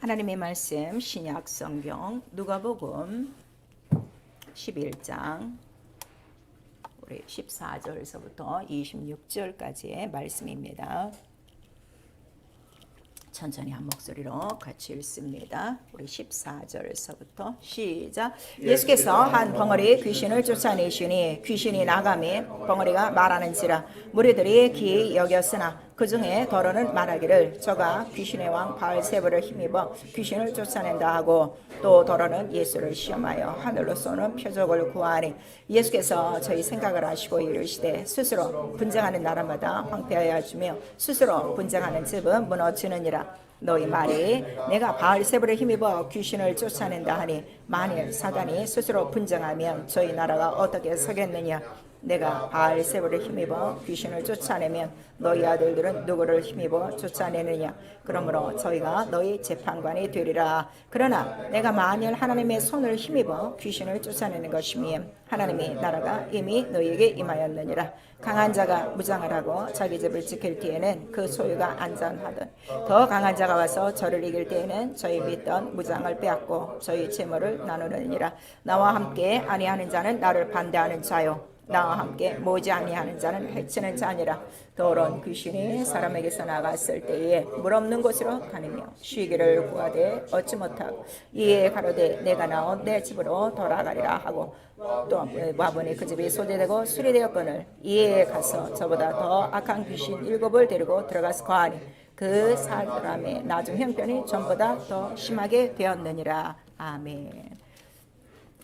하나님의 말씀 신약 성경 누가복음 11장 우리 14절에서부터 26절까지의 말씀입니다. 천천히 한 목소리로 같이 읽습니다. 우리 14절에서부터 시작. 예수께서 한 벙어리 귀신을 쫓아내시니 귀신이 나가매 벙어리가 말하는지라 무리들이 기이 여겼으나 그 중에 더러는 말하기를 저가 귀신의 왕 바알세불을 힘입어 귀신을 쫓아낸다 하고 또 더러는 예수를 시험하여 하늘로 쏘는 표적을 구하니 예수께서 저희 생각을 아시고 이르시되 스스로 분쟁하는 나라마다 황폐하여 주며 스스로 분쟁하는 집은 무너지느니라. 너희 말이 내가 바알세불에 힘입어 귀신을 쫓아낸다 하니 만일 사단이 스스로 분쟁하면 저희 나라가 어떻게 서겠느냐. 내가 바알세불에 힘입어 귀신을 쫓아내면 너희 아들들은 누구를 힘입어 쫓아내느냐. 그러므로 저희가 너희 재판관이 되리라. 그러나 내가 만일 하나님의 손을 힘입어 귀신을 쫓아내는 것이면 하나님의 나라가 이미 너희에게 임하였느니라. 강한 자가 무장을 하고 자기 집을 지킬 때에는 그 소유가 안전하든 더 강한 자가 와서 저를 이길 때에는 저희 믿던 무장을 빼앗고 저희 재물을 나누느니라. 나와 함께 아니하는 자는 나를 반대하는 자요 나와 함께 모지 아니하는 자는 해치는 자니라. 더러운 귀신이 사람에게서 나갔을 때에 물 없는 곳으로 다니며 쉬기를 구하되 얻지 못하고 이에 가로되 내가 나온 내 집으로 돌아가리라 하고 또 와보니 그 집이 소재되고 수리되었거늘 이에 가서 저보다 더 악한 귀신 7을 데리고 들어가서 거하니 그 사람의 나중 형편이 전보다 더 심하게 되었느니라. 아멘.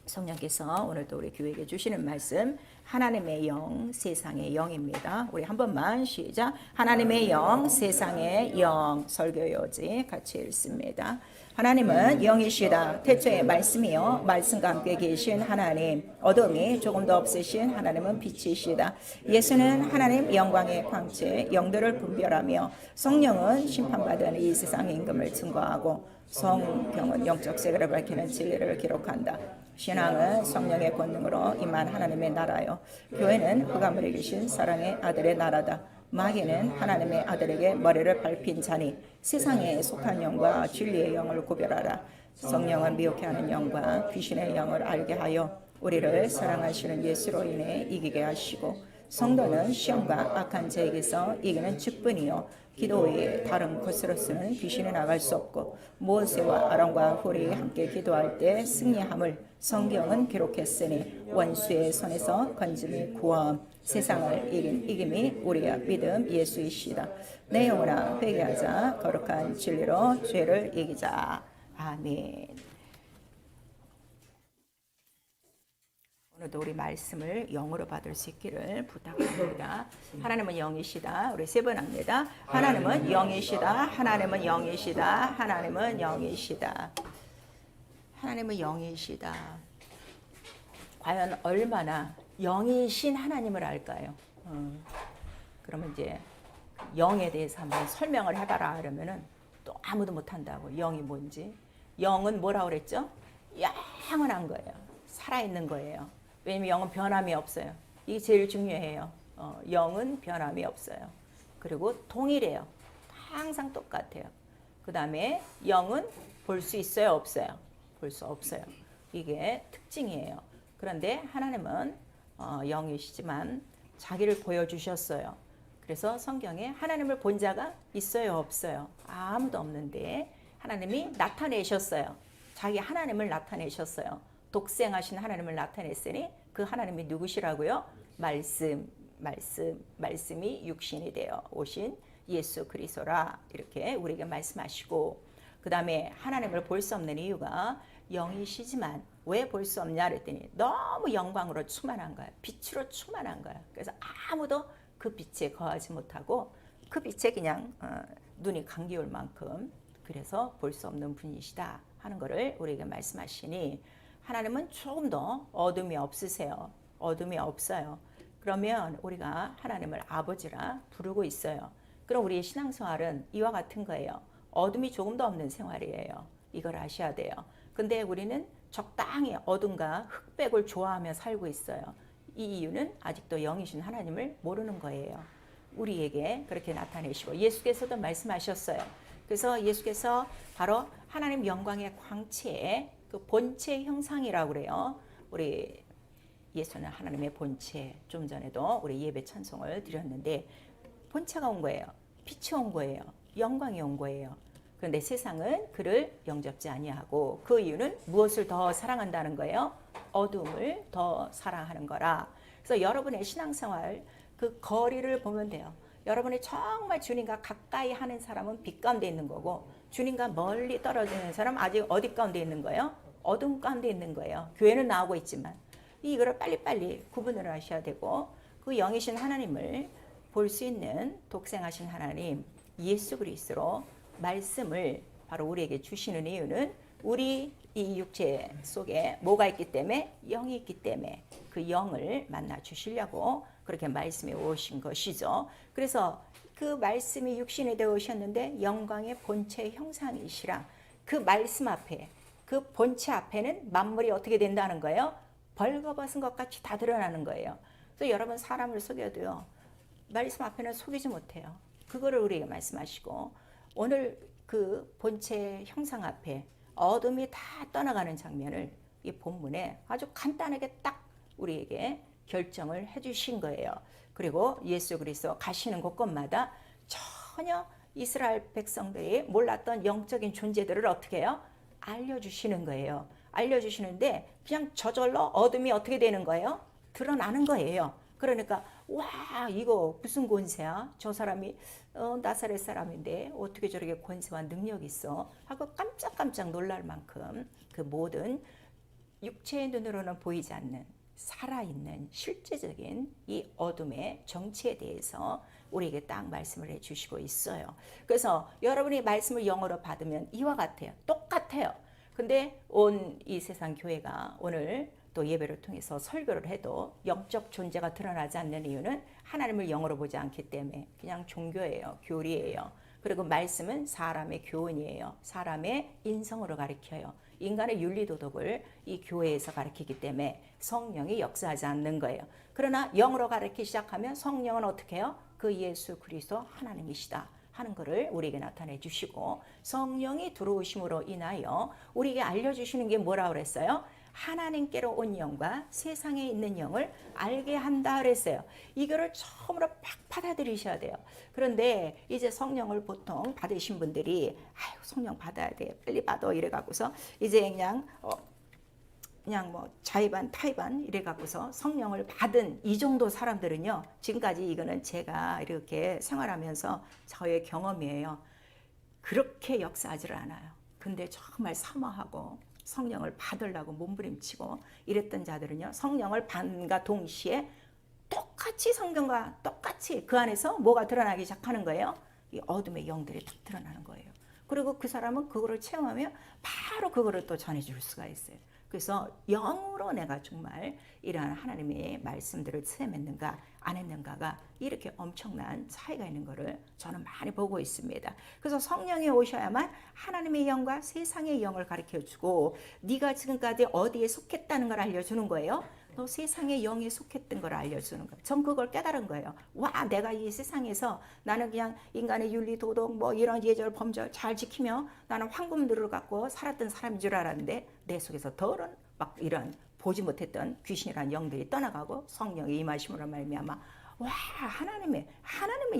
성령께서 오늘도 우리 교회에게 주시는 말씀 하나님의 영 세상의 영입니다. 우리 한 번만 시작. 하나님의 영 세상의 영. 설교요지 같이 읽습니다. 하나님은 영이시다. 태초에 말씀이요 말씀과 함께 계신 하나님. 어둠이 조금도 없으신 하나님은 빛이시다. 예수는 하나님 영광의 광채 영들을 분별하며 성령은 심판받은 이 세상 임금을 증거하고 성경은 영적 세계를 밝히는 진리를 기록한다. 신앙은 성령의 권능으로 임한 하나님의 나라요. 교회는 흑암을 이기신 사랑의 아들의 나라다. 마귀는 하나님의 아들에게 머리를 밟힌 자니 세상에 속한 영과 진리의 영을 구별하라. 성령은 미혹해 하는 영과 귀신의 영을 알게 하여 우리를 사랑하시는 예수로 인해 이기게 하시고 성도는 시험과 악한 자에게서 이기는 직분이요 기도 외에 다른 것으로서는 귀신이 나갈 수 없고 모세와 아론과 홀이 함께 기도할 때 승리함을 성경은 기록했으니 원수의 손에서 건짐이 구원 세상을 이긴 이김이 우리의 믿음 예수이시다. 내 영혼아 회개하자 거룩한 진리로 죄를 이기자. 아멘. 오늘도 우리 말씀을 영으로 받을 수 있기를 부탁합니다. 하나님은 영이시다. 우리 세 번 합니다. 하나님은 영이시다. 하나님은 영이시다. 하나님은 영이시다. 하나님은 영이시다. 과연 얼마나 영이신 하나님을 알까요? 그러면 이제 영에 대해서 한번 설명을 해봐라 하려면은 또 아무도 못한다고. 영이 뭔지. 영은 뭐라 그랬죠? 영원한 거예요. 살아있는 거예요. 왜냐면 영은 변함이 없어요. 이게 제일 중요해요. 영은 변함이 없어요. 그리고 동일해요. 항상 똑같아요. 그 다음에 영은 볼 수 있어요? 없어요? 볼 수 없어요. 이게 특징이에요. 그런데 하나님은 영이시지만 자기를 보여주셨어요. 그래서 성경에 하나님을 본 자가 있어요? 없어요? 아무도 없는데 하나님이 나타내셨어요. 자기 하나님을 나타내셨어요. 독생하신 하나님을 나타냈으니 그 하나님이 누구시라고요? 말씀이 육신이 되어 오신 예수 그리스도라 이렇게 우리에게 말씀하시고 그 다음에 하나님을 볼 수 없는 이유가 영이시지만 왜 볼 수 없냐 그랬더니 너무 영광으로 충만한 거야. 빛으로 충만한 거야. 그래서 아무도 그 빛에 거하지 못하고 그 빛에 그냥 눈이 감기올 만큼 그래서 볼 수 없는 분이시다 하는 것을 우리에게 말씀하시니 하나님은 조금 더 어둠이 없으세요. 어둠이 없어요. 그러면 우리가 하나님을 아버지라 부르고 있어요. 그럼 우리의 신앙생활은 이와 같은 거예요. 어둠이 조금도 없는 생활이에요. 이걸 아셔야 돼요. 근데 우리는 적당히 어둠과 흑백을 좋아하며 살고 있어요. 이 이유는 아직도 영이신 하나님을 모르는 거예요. 우리에게 그렇게 나타내시고 예수께서도 말씀하셨어요. 그래서 예수께서 바로 하나님 영광의 광채의 그 본체 형상이라고 그래요. 우리 예수는 하나님의 본체. 좀 전에도 우리 예배 찬송을 드렸는데 본체가 온 거예요. 빛이 온 거예요. 영광이 온 거예요. 그런데 세상은 그를 영접지 아니하고 그 이유는 무엇을 더 사랑한다는 거예요? 어둠을 더 사랑하는 거라. 그래서 여러분의 신앙생활 그 거리를 보면 돼요. 여러분이 정말 주님과 가까이 하는 사람은 빛 가운데 있는 거고 주님과 멀리 떨어지는 사람 아직 어디 가운데 있는 거예요? 어둠 가운데 있는 거예요. 교회는 나오고 있지만 이거를 빨리빨리 구분을 하셔야 되고 그 영이신 하나님을 볼 수 있는 독생하신 하나님 예수 그리스도로 말씀을 바로 우리에게 주시는 이유는 우리 이 육체 속에 뭐가 있기 때문에 영이 있기 때문에 그 영을 만나 주시려고 그렇게 말씀에 오신 것이죠. 그래서 그 말씀이 육신이 되어 오셨는데 영광의 본체 형상이시라. 그 말씀 앞에 그 본체 앞에는 만물이 어떻게 된다는 거예요? 벌거벗은 것 같이 다 드러나는 거예요. 그래서 여러분 사람을 속여도요. 말씀 앞에는 속이지 못해요. 그거를 우리에게 말씀하시고 오늘 그 본체 형상 앞에 어둠이 다 떠나가는 장면을 이 본문에 아주 간단하게 딱 우리에게 결정을 해주신 거예요. 그리고 예수 그리스도 가시는 곳곳마다 전혀 이스라엘 백성들이 몰랐던 영적인 존재들을 어떻게 해요? 알려주시는 거예요. 알려주시는데 그냥 저절로 어둠이 어떻게 되는 거예요? 드러나는 거예요. 그러니까 와 이거 무슨 권세야? 저 사람이 나사렛 사람인데 어떻게 저렇게 권세와 능력이 있어? 하고 깜짝깜짝 놀랄 만큼 그 모든 육체의 눈으로는 보이지 않는 살아있는 실제적인 이 어둠의 정체에 대해서 우리에게 딱 말씀을 해주시고 있어요. 그래서 여러분이 말씀을 영어로 받으면 이와 같아요. 똑같아요. 근데 온 이 세상 교회가 오늘 또 예배를 통해서 설교를 해도 영적 존재가 드러나지 않는 이유는 하나님을 영어로 보지 않기 때문에 그냥 종교예요. 교리예요. 그리고 말씀은 사람의 교훈이에요. 사람의 인성으로 가르쳐요. 인간의 윤리도덕을 이 교회에서 가르치기 때문에 성령이 역사하지 않는 거예요. 그러나 영어로 가르치기 시작하면 성령은 어떻게 해요? 그 예수 그리스도 하나님이시다 하는 것을 우리에게 나타내 주시고 성령이 들어오심으로 인하여 우리에게 알려주시는 게 뭐라고 그랬어요? 하나님께로 온 영과 세상에 있는 영을 알게 한다 그랬어요. 이거를 처음으로 팍 받아들이셔야 돼요. 그런데 이제 성령을 보통 받으신 분들이 아유 성령 받아야 돼 빨리 받아 이래갖고서 이제 그냥 뭐 자의반 타의반 이래갖고서 성령을 받은 이 정도 사람들은요. 지금까지 이거는 제가 이렇게 생활하면서 저의 경험이에요. 그렇게 역사하지를 않아요. 근데 정말 사모하고 성령을 받으려고 몸부림치고 이랬던 자들은요. 성령을 받는가 동시에 똑같이 성경과 똑같이 그 안에서 뭐가 드러나기 시작하는 거예요? 이 어둠의 영들이 딱 드러나는 거예요. 그리고 그 사람은 그거를 체험하며 바로 그거를 또 전해줄 수가 있어요. 그래서 영으로 내가 정말 이러한 하나님의 말씀들을 체험했는가 안 했는가가 이렇게 엄청난 차이가 있는 것을 저는 많이 보고 있습니다. 그래서 성령이 오셔야만 하나님의 영과 세상의 영을 가르쳐주고 네가 지금까지 어디에 속했다는 걸 알려주는 거예요. 너 세상의 영에 속했던 걸 알려주는 거예요. 전 그걸 깨달은 거예요. 와 내가 이 세상에서 나는 그냥 인간의 윤리 도덕 뭐 이런 예절 범절 잘 지키며 나는 황금들을 갖고 살았던 사람인 줄 알았는데 내 속에서 더러운 막 이런 보지 못했던 귀신이란 영들이 떠나가고 성령의 임하심으로 말미암아 와 하나님의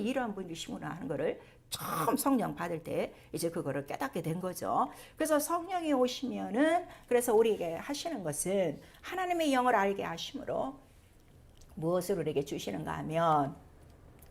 이러한 분이시구나 하는 거를 처음 성령 받을 때 이제 그거를 깨닫게 된 거죠. 그래서 성령이 오시면은 그래서 우리에게 하시는 것은 하나님의 영을 알게 하심으로 무엇을 우리에게 주시는가 하면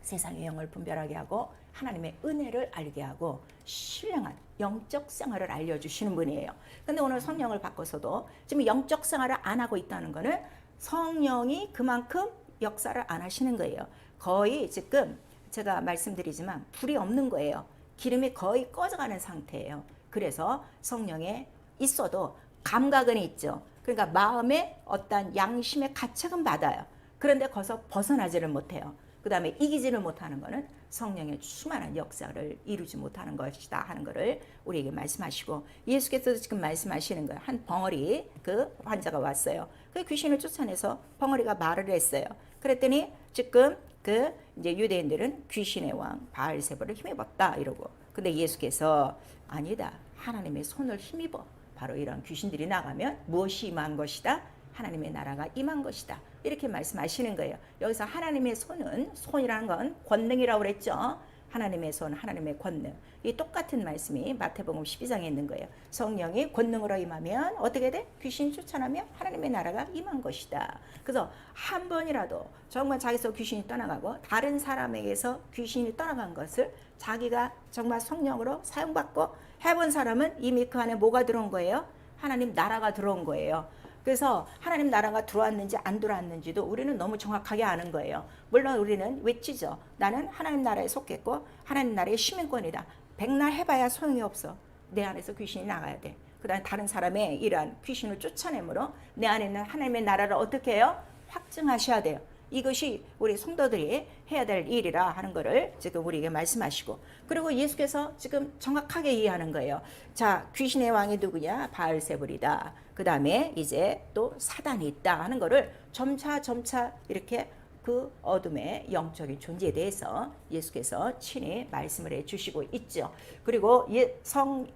세상의 영을 분별하게 하고 하나님의 은혜를 알게 하고 신령한 영적 생활을 알려주시는 분이에요. 근데 오늘 성령을 바꿔서도 지금 영적 생활을 안 하고 있다는 거는 성령이 그만큼 역사를 안 하시는 거예요. 거의 지금 제가 말씀드리지만 불이 없는 거예요. 기름이 거의 꺼져가는 상태예요. 그래서 성령에 있어도 감각은 있죠. 그러니까 마음의 어떤 양심의 가책은 받아요. 그런데 거기서 벗어나지를 못해요. 그 다음에 이기지를 못하는 것은 성령의 충만한 역사를 이루지 못하는 것이다 하는 것을 우리에게 말씀하시고 예수께서도 지금 말씀하시는 거예요. 한 벙어리 그 환자가 왔어요. 그 귀신을 쫓아내서 벙어리가 말을 했어요. 그랬더니 지금 그 이제 유대인들은 귀신의 왕 바알세불을 힘입었다 이러고 근데 예수께서 아니다. 하나님의 손을 힘입어. 바로 이런 귀신들이 나가면 무엇이 임한 것이다? 하나님의 나라가 임한 것이다. 이렇게 말씀하시는 거예요. 여기서 하나님의 손은, 손이라는 건 권능이라고 그랬죠. 하나님의 손, 하나님의 권능. 이 똑같은 말씀이 마태복음 12장에 있는 거예요. 성령이 권능으로 임하면 어떻게 돼? 귀신이 쫓아나면 하나님의 나라가 임한 것이다. 그래서 한 번이라도 정말 자기서 귀신이 떠나가고 다른 사람에게서 귀신이 떠나간 것을 자기가 정말 성령으로 사용받고 해본 사람은 이미 그 안에 뭐가 들어온 거예요? 하나님 나라가 들어온 거예요. 그래서 하나님 나라가 들어왔는지 안 들어왔는지도 우리는 너무 정확하게 아는 거예요. 물론 우리는 외치죠. 나는 하나님 나라에 속했고 하나님 나라의 시민권이다. 백날 해봐야 소용이 없어. 내 안에서 귀신이 나가야 돼. 그 다음에 다른 사람의 이러한 귀신을 쫓아내므로 내 안에 있는 하나님의 나라를 어떻게 해요? 확증하셔야 돼요. 이것이 우리 성도들이 해야 될 일이라 하는 것을 지금 우리에게 말씀하시고, 그리고 예수께서 지금 정확하게 이해하는 거예요. 자, 귀신의 왕이 누구냐? 바알세불이다. 그 다음에 이제 또 사단이 있다 하는 것을 점차 이렇게 그 어둠의 영적인 존재에 대해서 예수께서 친히 말씀을 해주시고 있죠. 그리고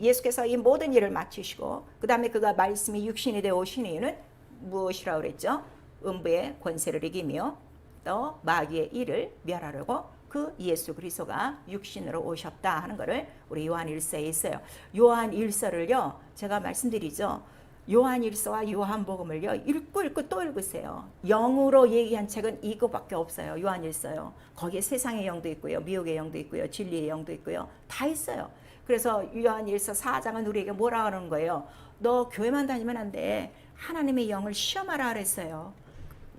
예수께서 이 모든 일을 마치시고 그 다음에 그가 말씀이 육신이 되어 오신 이유는 무엇이라고 그랬죠? 음부의 권세를 이기며 또 마귀의 일을 멸하려고 그 예수 그리스도가 육신으로 오셨다 하는 것을 우리 요한 1서에 있어요. 요한 1서를요 제가 말씀드리죠. 요한 1서와 요한복음을요 읽고 또 읽으세요. 영으로 얘기한 책은 이거밖에 없어요. 요한 1서요. 거기에 세상의 영도 있고요, 미혹의 영도 있고요, 진리의 영도 있고요, 다 있어요. 그래서 요한 1서 4장은 우리에게 뭐라 하는 거예요? 너 교회만 다니면 안 돼. 하나님의 영을 시험하라 그랬어요.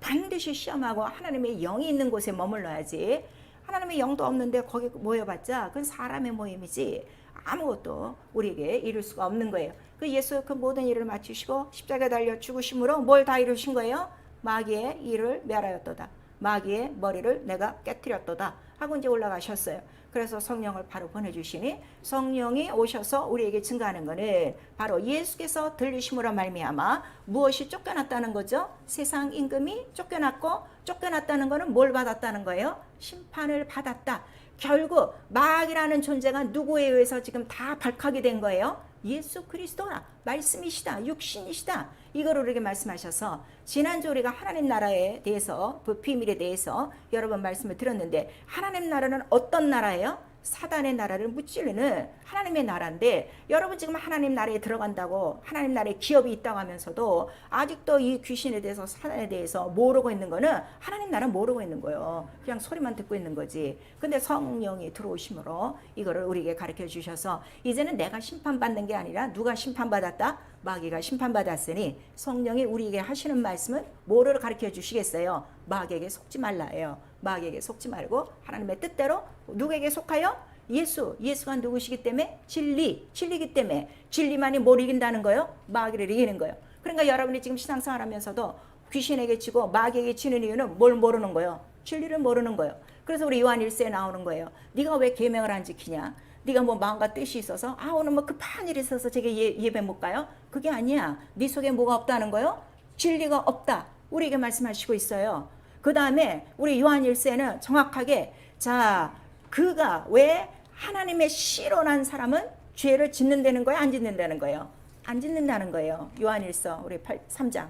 반드시 시험하고 하나님의 영이 있는 곳에 머물러야지. 하나님의 영도 없는데 거기 모여봤자 그건 사람의 모임이지 아무것도 우리에게 이룰 수가 없는 거예요. 그 예수 그 모든 일을 마치시고 십자가에 달려 죽으심으로 뭘 다 이루신 거예요? 마귀의 일을 멸하였도다. 마귀의 머리를 내가 깨뜨렸도다 하고 이제 올라가셨어요. 그래서 성령을 바로 보내주시니 성령이 오셔서 우리에게 증가하는 것은 바로 예수께서 들리심으로 말미암아 무엇이 쫓겨났다는 거죠? 세상 임금이 쫓겨났다는 것은 뭘 받았다는 거예요? 심판을 받았다. 결국 마귀라는 존재가 누구에 의해서 지금 다 발칵이 된 거예요? 예수 그리스도나 말씀이시다, 육신이시다. 이걸 우리에게 말씀하셔서 지난주 우리가 하나님 나라에 대해서 그 비밀에 대해서 여러 번 말씀을 드렸는데 하나님 나라는 어떤 나라예요? 사단의 나라를 무찌르는 하나님의 나라인데 여러분 지금 하나님 나라에 들어간다고 하나님 나라에 기업이 있다고 하면서도 아직도 이 귀신에 대해서 사단에 대해서 모르고 있는 거는 하나님 나라 모르고 있는 거예요. 그냥 소리만 듣고 있는 거지. 근데 성령이 들어오심으로 이거를 우리에게 가르쳐 주셔서 이제는 내가 심판받는 게 아니라 누가 심판받았다? 마귀가 심판받았으니 성령이 우리에게 하시는 말씀은 뭐를 가르쳐 주시겠어요? 마귀에게 속지 말라예요. 마귀에게 속지 말고 하나님의 뜻대로 누구에게 속하여? 예수가 누구시기 때문에? 진리기 때문에 진리만이 뭘 이긴다는 거예요? 마귀를 이기는 거예요. 그러니까 여러분이 지금 신앙생활 하면서도 귀신에게 지고 마귀에게 지는 이유는 뭘 모르는 거예요? 진리를 모르는 거예요. 그래서 우리 요한 1서에 나오는 거예요. 네가 왜 계명을 안 지키냐? 네가 뭐 마음과 뜻이 있어서 오늘 뭐 급한 일이 있어서 저게 예배 못 가요? 그게 아니야. 네 속에 뭐가 없다는 거예요? 진리가 없다. 우리에게 말씀하시고 있어요. 그 다음에 우리 요한 1서에는 정확하게 자 그가 왜 하나님의 씨로 난 사람은 죄를 짓는다는 거예요? 안 짓는다는 거예요? 안 짓는다는 거예요. 요한 1서 우리 3장.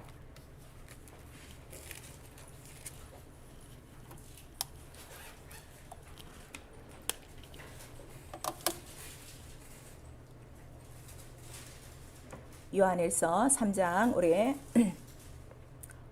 요한 1서 3장 우리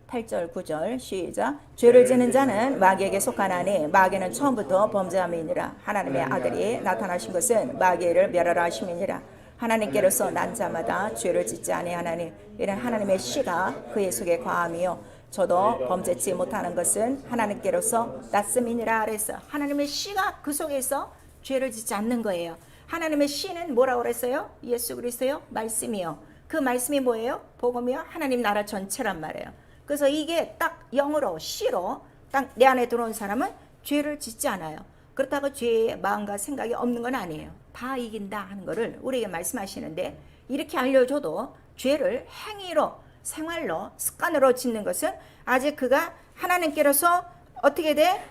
8절 9절 시작. 죄를 지는 자는 마귀에게 속하나니 마귀는 처음부터 범죄함이니라. 하나님의 아들이 나타나신 것은 마귀를 멸하라 하심이니라. 하나님께로서 난 자마다 죄를 짓지 아니하나니 이는 하나님의 씨가 그의 속에 과함이요 저도 범죄치 못하는 것은 하나님께로서 났음이니라 그랬어. 하나님의 씨가 그 속에서 죄를 짓지 않는 거예요. 하나님의 씨는 뭐라고 그랬어요? 예수 그리스도요? 말씀이요. 그 말씀이 뭐예요? 복음이요? 하나님 나라 전체란 말이에요. 그래서 이게 딱 영으로 씨로 딱 내 안에 들어온 사람은 죄를 짓지 않아요. 그렇다고 죄의 마음과 생각이 없는 건 아니에요. 다 이긴다 하는 거를 우리에게 말씀하시는데 이렇게 알려줘도 죄를 행위로 생활로 습관으로 짓는 것은 아직 그가 하나님께로서 어떻게 돼?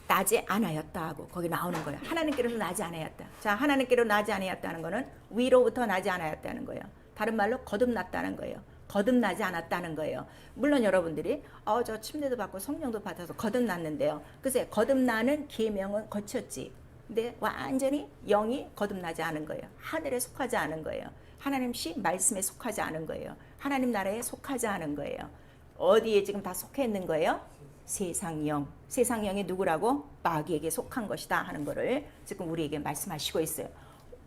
나지 않았다 하고 거기 나오는 거예요. 하나님께로서 나지 않았다. 자, 하나님께로 나지 않았다는 거는 위로부터 나지 않았다는 거예요. 다른 말로 거듭났다는 거예요. 거듭나지 않았다는 거예요. 물론 여러분들이 저 침례도 받고 성령도 받아서 거듭났는데요. 글쎄 거듭나는 계명은 거쳤지. 근데 완전히 영이 거듭나지 않은 거예요. 하늘에 속하지 않은 거예요. 하나님 시 말씀에 속하지 않은 거예요. 하나님 나라에 속하지 않은 거예요. 어디에 지금 다 속해 있는 거예요? 세상영. 세상영이 누구라고? 마귀에게 속한 것이다 하는 거를 지금 우리에게 말씀하시고 있어요.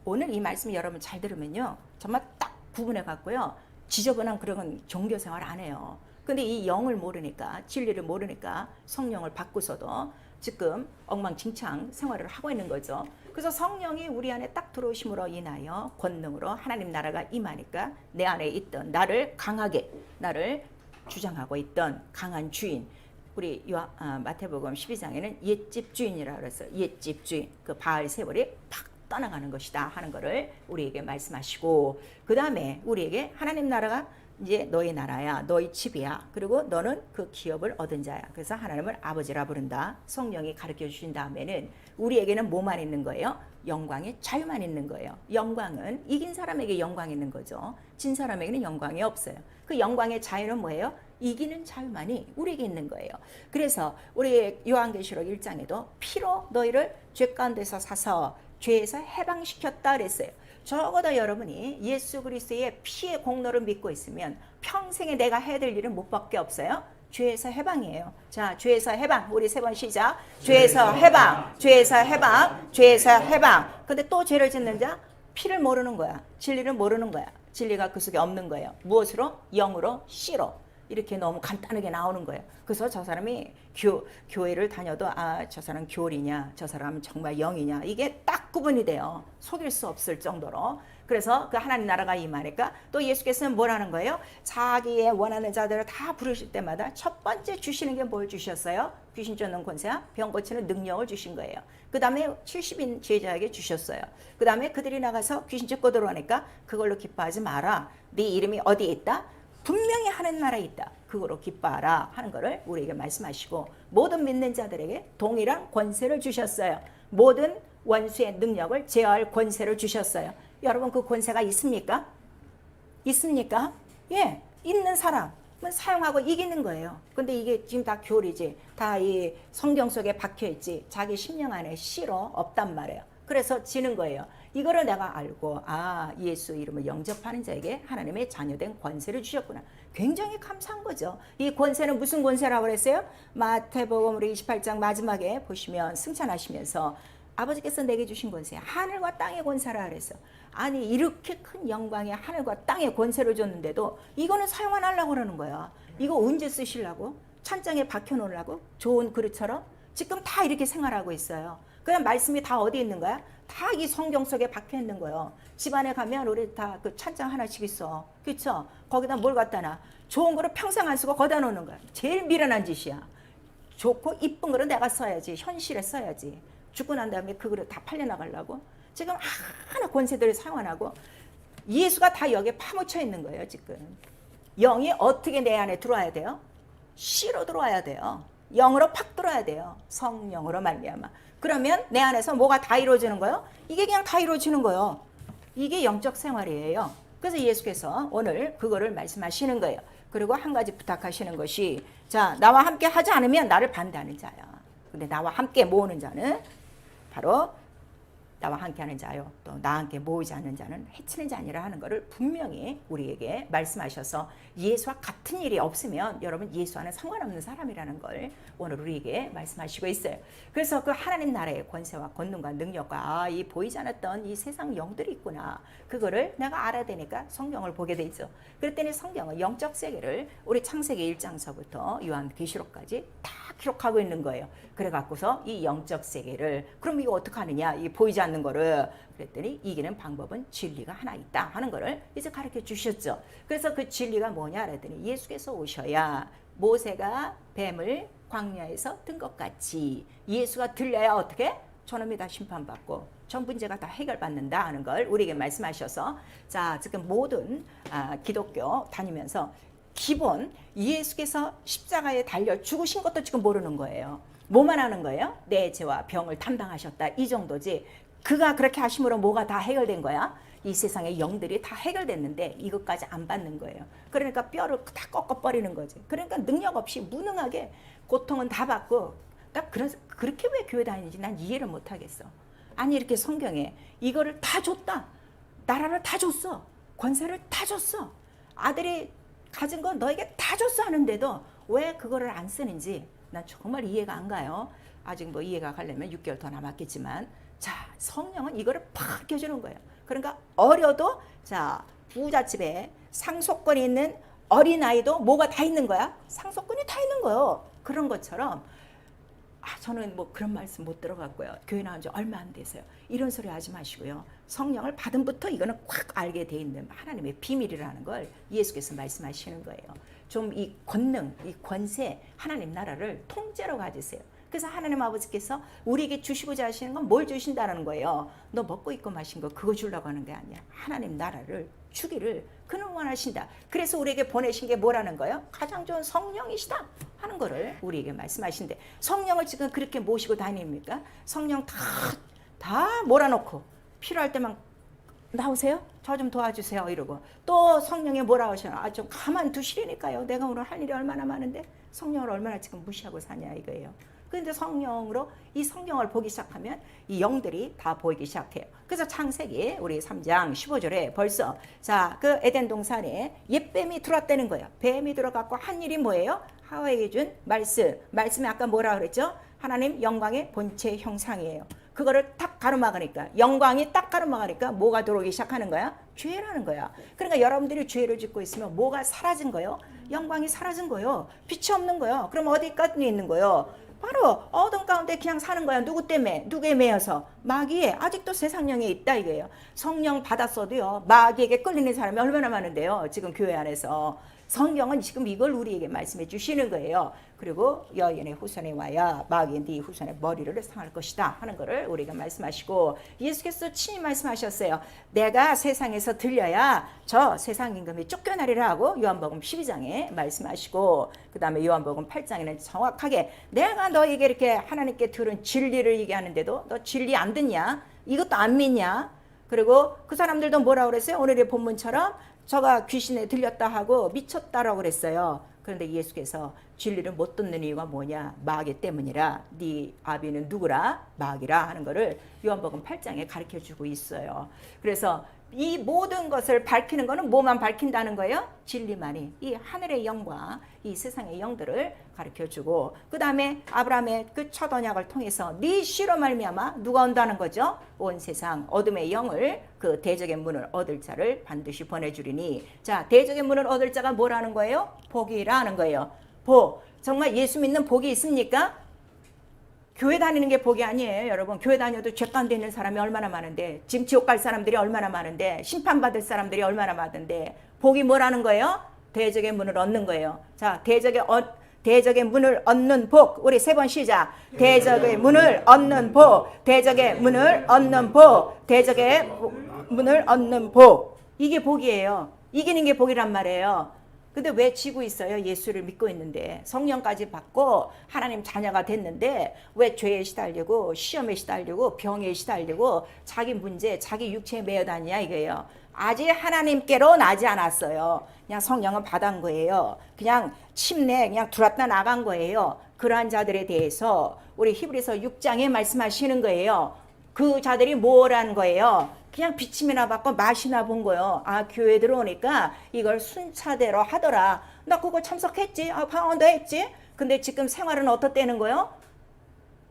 오늘 이 말씀 여러분 잘 들으면요. 정말 딱 구분해 갖고요. 지저분한 그런 종교생활 안 해요. 근데 이 영을 모르니까, 진리를 모르니까 성령을 받고서도 지금 엉망진창 생활을 하고 있는 거죠. 그래서 성령이 우리 안에 딱 들어오심으로 인하여 권능으로 하나님 나라가 임하니까 내 안에 있던 나를 강하게, 나를 주장하고 있던 강한 주인, 우리 마태복음 12장에는 옛집 주인이라고 그랬어요. 옛집 주인, 그 바알 세월이 팍 떠나가는 것이다 하는 것을 우리에게 말씀하시고, 그 다음에 우리에게 하나님 나라가 이제 너희 나라야, 너희 집이야. 그리고 너는 그 기업을 얻은 자야. 그래서 하나님을 아버지라 부른다. 성령이 가르쳐 주신 다음에는 우리에게는 뭐만 있는 거예요? 영광의 자유만 있는 거예요. 영광은 이긴 사람에게 영광이 있는 거죠. 진 사람에게는 영광이 없어요. 그 영광의 자유는 뭐예요? 이기는 자유만이 우리에게 있는 거예요. 그래서 우리 요한계시록 1장에도 피로 너희를 죄 가운데서 사서 죄에서 해방시켰다 그랬어요. 적어도 여러분이 예수 그리스도의 피의 공로를 믿고 있으면 평생에 내가 해야 될 일은 뭐밖에 없어요? 죄에서 해방이에요. 자, 죄에서 해방. 우리 세 번 시작. 죄에서 해방. 죄에서 해방. 죄에서 해방. 근데 또 죄를 짓는 자 피를 모르는 거야. 진리를 모르는 거야. 진리가 그 속에 없는 거예요. 무엇으로? 영으로, 씨로. 이렇게 너무 간단하게 나오는 거예요. 그래서 저 사람이 교회를 다녀도 저 사람 교리냐, 저 사람은 정말 영이냐, 이게 딱 구분이 돼요. 속일 수 없을 정도로. 그래서 그 하나님 나라가 임하니까 또 예수께서는 뭐라는 거예요? 자기의 원하는 자들을 다 부르실 때마다 첫 번째 주시는 게 뭘 주셨어요? 귀신 쫓는 권세와 병 고치는 능력을 주신 거예요. 그 다음에 70인 제자에게 주셨어요. 그 다음에 그들이 나가서 귀신 쫓고 들어오니까 그걸로 기뻐하지 마라. 네 이름이 어디에 있다? 분명히 하는 나라에 있다. 그거로 기뻐하라 하는 것을 우리에게 말씀하시고, 모든 믿는 자들에게 동일한 권세를 주셨어요. 모든 원수의 능력을 제어할 권세를 주셨어요. 여러분 그 권세가 있습니까? 있습니까? 예, 있는 사람은 사용하고 이기는 거예요. 근데 이게 지금 다 교리지, 다 이 성경 속에 박혀있지, 자기 심령 안에 씨로 없단 말이에요. 그래서 지는 거예요. 이거를 내가 알고 예수 이름을 영접하는 자에게 하나님의 자녀된 권세를 주셨구나. 굉장히 감사한 거죠. 이 권세는 무슨 권세라고 그랬어요? 마태복음 우리 28장 마지막에 보시면 승천하시면서 아버지께서 내게 주신 권세, 하늘과 땅의 권세라 그랬어. 아니 이렇게 큰 영광의 하늘과 땅의 권세를 줬는데도 이거는 사용 안 하려고 그러는 거야. 이거 언제 쓰시려고? 찬장에 박혀놓으려고? 좋은 그릇처럼? 지금 다 이렇게 생활하고 있어요. 그냥 말씀이 다 어디 있는 거야? 다 이 성경 속에 박혀 있는 거예요. 집안에 가면 우리 다 그 찬장 하나씩 있어. 그렇죠? 거기다 뭘 갖다 놔? 좋은 거를 평생 안 쓰고 거기다 놓는 거야. 제일 미련한 짓이야. 좋고 이쁜 거를 내가 써야지. 현실에 써야지. 죽고 난 다음에 그 그릇 다 팔려나가려고? 지금 하나 권세들을 사용 안 하고 예수가 다 여기에 파묻혀 있는 거예요. 지금 영이 어떻게 내 안에 들어와야 돼요? 씨로 들어와야 돼요. 영으로 팍 들어야 돼요. 성령으로 말미암아. 그러면 내 안에서 뭐가 다 이루어지는 거예요? 이게 그냥 다 이루어지는 거예요. 이게 영적 생활이에요. 그래서 예수께서 오늘 그거를 말씀하시는 거예요. 그리고 한 가지 부탁하시는 것이, 자, 나와 함께 하지 않으면 나를 반대하는 자야. 근데 나와 함께 모으는 자는 바로 나와 함께하는 자요, 또 나와 함께 모이지 않는 자는 해치는 자 아니라 하는 것을 분명히 우리에게 말씀하셔서, 예수와 같은 일이 없으면 여러분 예수와는 상관없는 사람이라는 걸 오늘 우리에게 말씀하시고 있어요. 그래서 그 하나님 나라의 권세와 권능과 능력과 이 보이지 않았던 이 세상 영들이 있구나, 그거를 내가 알아야 되니까 성경을 보게 돼 있죠. 그랬더니 성경은 영적 세계를 우리 창세기 1장서부터 요한계시록까지 다 기록하고 있는 거예요. 그래 갖고서 이 영적 세계를, 그럼 이거 어떻게 하느냐, 이 보이지 않는 거를, 그랬더니 이기는 방법은 진리가 하나 있다 하는 거를 이제 가르쳐 주셨죠. 그래서 그 진리가 뭐냐 그랬더니, 예수께서 오셔야 모세가 뱀을 광야에서 든 것 같이 예수가 들려야 어떻게? 저놈이 다 심판받고 전 문제가 다 해결받는다 하는 걸 우리에게 말씀하셔서, 자, 지금 모든 기독교 다니면서 기본 예수께서 십자가에 달려 죽으신 것도 지금 모르는 거예요. 뭐만 하는 거예요? 내 죄와 병을 담당하셨다. 이 정도지. 그가 그렇게 하심으로 뭐가 다 해결된 거야? 이 세상의 영들이 다 해결됐는데 이것까지 안 받는 거예요. 그러니까 뼈를 다 꺾어버리는 거지. 그러니까 능력 없이 무능하게 고통은 다 받고, 나 그렇게 왜 교회 다니는지 난 이해를 못 하겠어. 아니 이렇게 성경에 이거를 다 줬다. 나라를 다 줬어. 권세를 다 줬어. 아들이 가진 거 너에게 다 줬어 하는데도 왜 그거를 안 쓰는지 난 정말 이해가 안 가요. 아직 뭐 이해가 가려면 6개월 더 남았겠지만, 자, 성령은 이거를 팍 켜주는 거예요. 그러니까 어려도, 자, 부잣집에 상속권이 있는 어린아이도 뭐가 다 있는 거야? 상속권이 다 있는 거예요. 그런 것처럼, 저는 뭐 그런 말씀 못 들어갔고요. 교회 나온 지 얼마 안 돼서요. 이런 소리 하지 마시고요. 성령을 받은부터 이거는 꽉 알게 돼 있는 하나님의 비밀이라는 걸 예수께서 말씀하시는 거예요. 좀 이 권능, 이 권세, 하나님 나라를 통째로 가지세요. 그래서 하나님 아버지께서 우리에게 주시고자 하시는 건 뭘 주신다는 거예요. 너 먹고 입고 마신 거 그거 주려고 하는 게 아니야. 하나님 나라를 주기를 그는 원하신다. 그래서 우리에게 보내신 게 뭐라는 거예요? 가장 좋은 성령이시다 하는 거를 우리에게 말씀하신대. 성령을 지금 그렇게 모시고 다닙니까? 성령 다 몰아놓고 필요할 때만 나오세요? 저 좀 도와주세요 이러고, 또 성령이 뭐라 하시나? 좀 가만 두시라니까요. 내가 오늘 할 일이 얼마나 많은데 성령을 얼마나 지금 무시하고 사냐 이거예요. 그런데 성령으로 이 성경을 보기 시작하면 이 영들이 다 보이기 시작해요. 그래서 창세기 우리 3장 15절에 벌써, 자, 그 에덴 동산에 옛뱀이 들어왔다는 거예요. 뱀이 들어갔고 한 일이 뭐예요? 하와에게 준 말씀이 아까 뭐라 그랬죠? 하나님 영광의 본체 형상이에요. 그거를 딱 가로막으니까, 영광이 딱 가로막으니까 뭐가 들어오기 시작하는 거야? 죄라는 거야. 그러니까 여러분들이 죄를 짓고 있으면 뭐가 사라진 거예요? 영광이 사라진 거예요. 빛이 없는 거예요. 그럼 어디까지 있는 거예요? 바로 어둠 가운데 그냥 사는 거야. 누구 때문에? 누구에 매여서? 마귀에 아직도 세상 영에 있다 이거예요. 성령 받았어도요, 마귀에게 끌리는 사람이 얼마나 많은데요. 지금 교회 안에서. 성경은 지금 이걸 우리에게 말씀해 주시는 거예요. 그리고 여인의 후손에 와야 마귀의 네 후손의 머리를 상할 것이다 하는 거를 우리가 말씀하시고, 예수께서 친히 말씀하셨어요. 내가 세상에서 들려야 저 세상 임금이 쫓겨나리라 하고 요한복음 12장에 말씀하시고, 그 다음에 요한복음 8장에는 정확하게 내가 너에게 이렇게 하나님께 들은 진리를 얘기하는데도 너 진리 안 듣냐? 이것도 안 믿냐? 그리고 그 사람들도 뭐라고 그랬어요? 오늘의 본문처럼 저가 귀신에 들렸다 하고 미쳤다라고 그랬어요. 그런데 예수께서 진리를 못 듣는 이유가 뭐냐? 마귀 때문이라. 네 아비는 누구라? 마귀라 하는 거를 요한복음 8장에 가르쳐주고 있어요. 그래서 이 모든 것을 밝히는 거는 뭐만 밝힌다는 거예요? 진리만이. 이 하늘의 영과 이 세상의 영들을 가르쳐주고, 그 다음에 아브라함의 그 첫 언약을 통해서 네 씨로 말미암아 누가 온다는 거죠? 온 세상 어둠의 영을, 그 대적의 문을 얻을 자를 반드시 보내주리니. 자, 대적의 문을 얻을 자가 뭐라는 거예요? 복이라는 거예요. 복. 정말 예수 믿는 복이 있습니까? 교회 다니는 게 복이 아니에요, 여러분. 교회 다녀도 죄 가운데 있는 사람이 얼마나 많은데, 지금 지옥 갈 사람들이 얼마나 많은데, 심판받을 사람들이 얼마나 많은데, 복이 뭐라는 거예요? 대적의 문을 얻는 거예요. 자, 대적의 문을 얻는 복. 우리 세 번 시작. 대적의 문을 얻는 복. 대적의 문을 얻는 복. 대적의 문을 얻는 복. 이게 복이에요. 이기는 게 복이란 말이에요. 근데 왜 지고 있어요? 예수를 믿고 있는데, 성령까지 받고 하나님 자녀가 됐는데 왜 죄에 시달리고 시험에 시달리고 병에 시달리고 자기 문제, 자기 육체에 매여 다니냐 이거예요. 아직 하나님께로 나지 않았어요. 그냥 성령은 받은 거예요. 그냥 침내 그냥 들어왔다 나간 거예요. 그러한 자들에 대해서 우리 히브리서 6장에 말씀하시는 거예요. 그 자들이 뭐라는 거예요? 그냥 비침이나 받고 맛이나 본 거예요. 아, 교회 들어오니까 이걸 순차대로 하더라. 나 그거 참석했지. 방언도 했지. 근데 지금 생활은 어떻다는 거예요?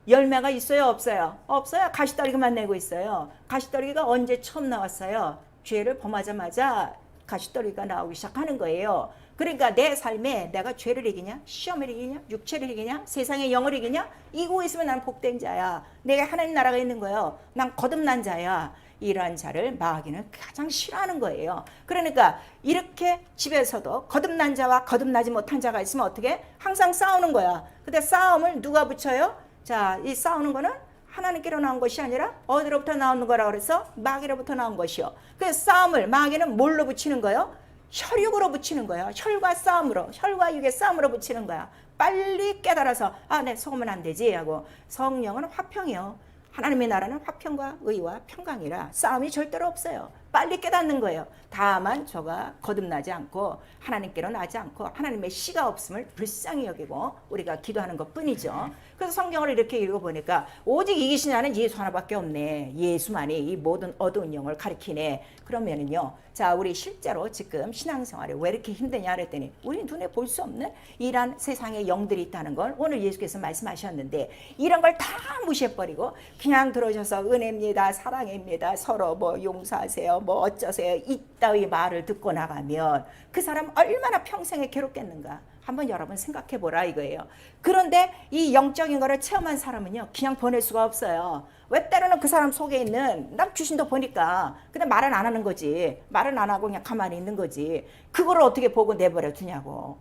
열매가 있어요, 없어요? 없어요. 가시떨기만 내고 있어요. 가시떨기가 언제 처음 나왔어요? 죄를 범하자마자 가시떨기가 나오기 시작하는 거예요. 그러니까 내 삶에 내가 죄를 이기냐, 시험을 이기냐, 육체를 이기냐, 세상의 영을 이기냐, 이기고 있으면 난 복된 자야. 내가 하나님 나라가 있는 거예요. 난 거듭난 자야. 이러한 자를 마귀는 가장 싫어하는 거예요. 그러니까 이렇게 집에서도 거듭난 자와 거듭나지 못한 자가 있으면 어떻게? 항상 싸우는 거야. 근데 싸움을 누가 붙여요? 자, 이 싸우는 거는 하나님께로 나온 것이 아니라 어디로부터 나오는 거라 그래서 마귀로부터 나온 것이요. 그래서 싸움을 마귀는 뭘로 붙이는 거예요? 혈육으로 붙이는 거예요. 혈과 싸움으로, 혈과 육의 싸움으로 붙이는 거야. 빨리 깨달아서 내 속으면 안 되지 하고. 성령은 화평이요. 하나님의 나라는 화평과 의와 평강이라 싸움이 절대로 없어요. 빨리 깨닫는 거예요. 다만 저가 거듭나지 않고 하나님께로 나지 않고 하나님의 씨가 없음을 불쌍히 여기고 우리가 기도하는 것뿐이죠. 그래서 성경을 이렇게 읽어보니까 오직 이기신 자는 예수 하나밖에 없네. 예수만이 이 모든 어두운 영을 가리키네. 그러면은요, 자, 우리 실제로 지금 신앙생활이 왜 이렇게 힘드냐 그랬더니 우리 눈에 볼 수 없는 이런 세상의 영들이 있다는 걸 오늘 예수께서 말씀하셨는데, 이런 걸 다 무시해버리고 그냥 들어오셔서 은혜입니다, 사랑입니다, 서로 뭐 용서하세요, 뭐 어쩌세요, 이따위 말을 듣고 나가면 그 사람 얼마나 평생에 괴롭겠는가 한번 여러분 생각해 보라 이거예요. 그런데 이 영적인 거를 체험한 사람은요, 그냥 보낼 수가 없어요. 왜? 때로는 그 사람 속에 있는 난 귀신도 보니까 근데 말은 안 하는 거지. 말은 안 하고 그냥 가만히 있는 거지. 그거를 어떻게 보고 내버려 두냐고.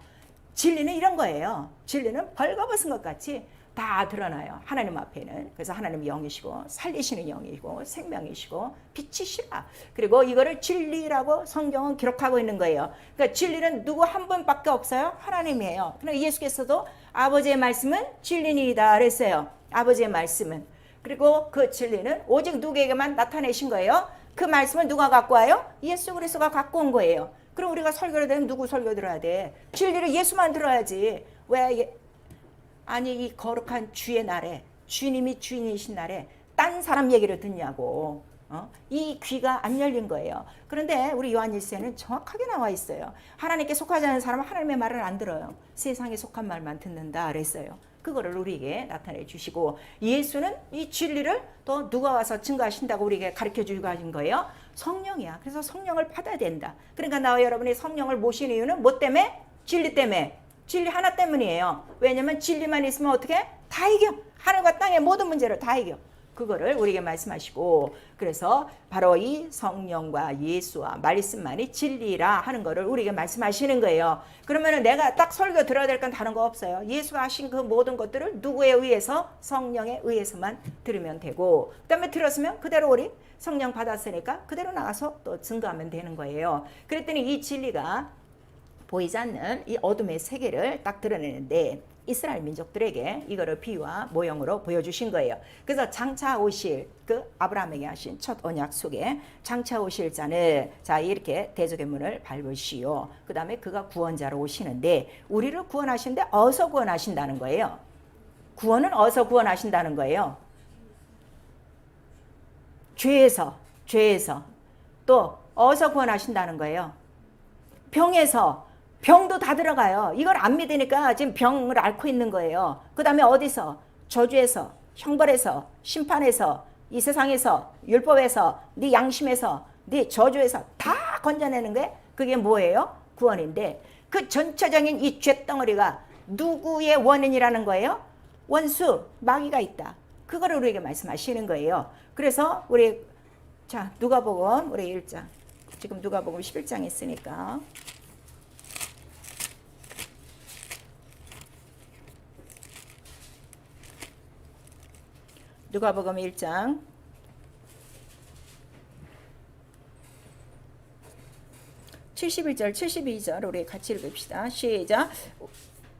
진리는 이런 거예요. 진리는 벌거벗은 것 같이 다 드러나요. 하나님 앞에는. 그래서 하나님 영이시고 살리시는 영이고 생명이시고 빛이시라. 그리고 이거를 진리라고 성경은 기록하고 있는 거예요. 그러니까 진리는 누구 한 분밖에 없어요. 하나님이에요. 그러니까 예수께서도 아버지의 말씀은 진리니이다 그랬어요. 아버지의 말씀은. 그리고 그 진리는 오직 누구에게만 나타내신 거예요. 그 말씀은 누가 갖고 와요? 예수 그리스도가 갖고 온 거예요. 그럼 우리가 설교를 되면 누구 설교 들어야 돼? 진리를 예수만 들어야지. 왜? 아니 이 거룩한 주의 날에, 주님이 주인이신 날에 딴 사람 얘기를 듣냐고. 이 귀가 안 열린 거예요. 그런데 우리 요한일서에는 정확하게 나와 있어요. 하나님께 속하지 않은 사람은 하나님의 말을 안 들어요. 세상에 속한 말만 듣는다 그랬어요. 그거를 우리에게 나타내 주시고, 예수는 이 진리를 또 누가 와서 증거하신다고 우리에게 가르쳐 주고 하신 거예요? 성령이야. 그래서 성령을 받아야 된다. 그러니까 나와 여러분이 성령을 모시는 이유는 뭐 때문에? 진리 때문에. 진리 하나 때문이에요. 왜냐면 진리만 있으면 어떻게? 다 이겨. 하늘과 땅의 모든 문제를 다 이겨. 그거를 우리에게 말씀하시고, 그래서 바로 이 성령과 예수와 말씀만이 진리라 하는 거를 우리에게 말씀하시는 거예요. 그러면은 내가 딱 설교 들어야 될 건 다른 거 없어요. 예수가 하신 그 모든 것들을 누구에 의해서? 성령에 의해서만 들으면 되고, 그 다음에 들었으면 그대로 우리 성령 받았으니까 그대로 나가서 또 증거하면 되는 거예요. 그랬더니 이 진리가 보이지 않는 이 어둠의 세계를 딱 드러내는데, 이스라엘 민족들에게 이거를 비유와 모형으로 보여주신 거예요. 그래서 장차 오실 그 아브라함에게 하신 첫 언약 속에 장차 오실 자는 자 이렇게 대적의 문을 밟으시오. 그 다음에 그가 구원자로 오시는데, 우리를 구원하시는데 어디서 구원하신다는 거예요? 구원은 어디서 구원하신다는 거예요? 죄에서. 또 어디서 구원하신다는 거예요? 병에서. 병도 다 들어가요. 이걸 안 믿으니까 지금 병을 앓고 있는 거예요. 그 다음에 어디서? 저주에서, 형벌에서, 심판에서, 이 세상에서, 율법에서, 네 양심에서, 네 저주에서 다 건져내는 게 그게 뭐예요? 구원인데, 그 전체적인 이 죄덩어리가 누구의 원인이라는 거예요? 원수, 마귀가 있다. 그거를 우리에게 말씀하시는 거예요. 그래서 우리 자 누가복음 우리 1장, 지금 누가복음 11장 있으니까 누가복음 1장 71절 72절 우리 같이 읽읍시다. 시작.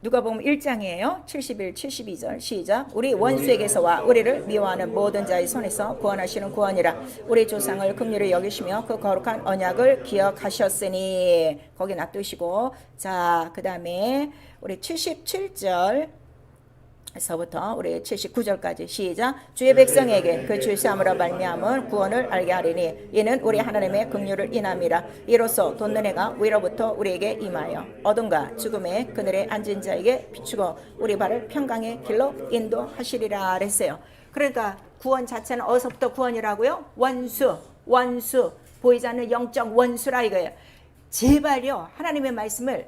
누가복음 1장이에요. 71, 72절 시작. 우리 원수에게서와 우리를 미워하는 모든 자의 손에서 구원하시는 구원이라. 우리 조상을 긍휼히 여기시며 그 거룩한 언약을 기억하셨으니. 거기 놔두시고, 자 그 다음에 우리 77절 에서부터 우리 79절까지 시작. 주의 백성에게 그 죄 사함으로 말미암은 구원을 알게 하리니 이는 우리 하나님의 긍휼을 인함이라. 이로써 돋는 해가 위로부터 우리에게 임하여 어둠과 죽음의 그늘에 앉은 자에게 비추고 우리 발을 평강의 길로 인도하시리라 그랬어요. 그러니까 구원 자체는 어디서부터 구원이라고요? 원수 보이지 않는 영적 원수라 이거예요. 제발요, 하나님의 말씀을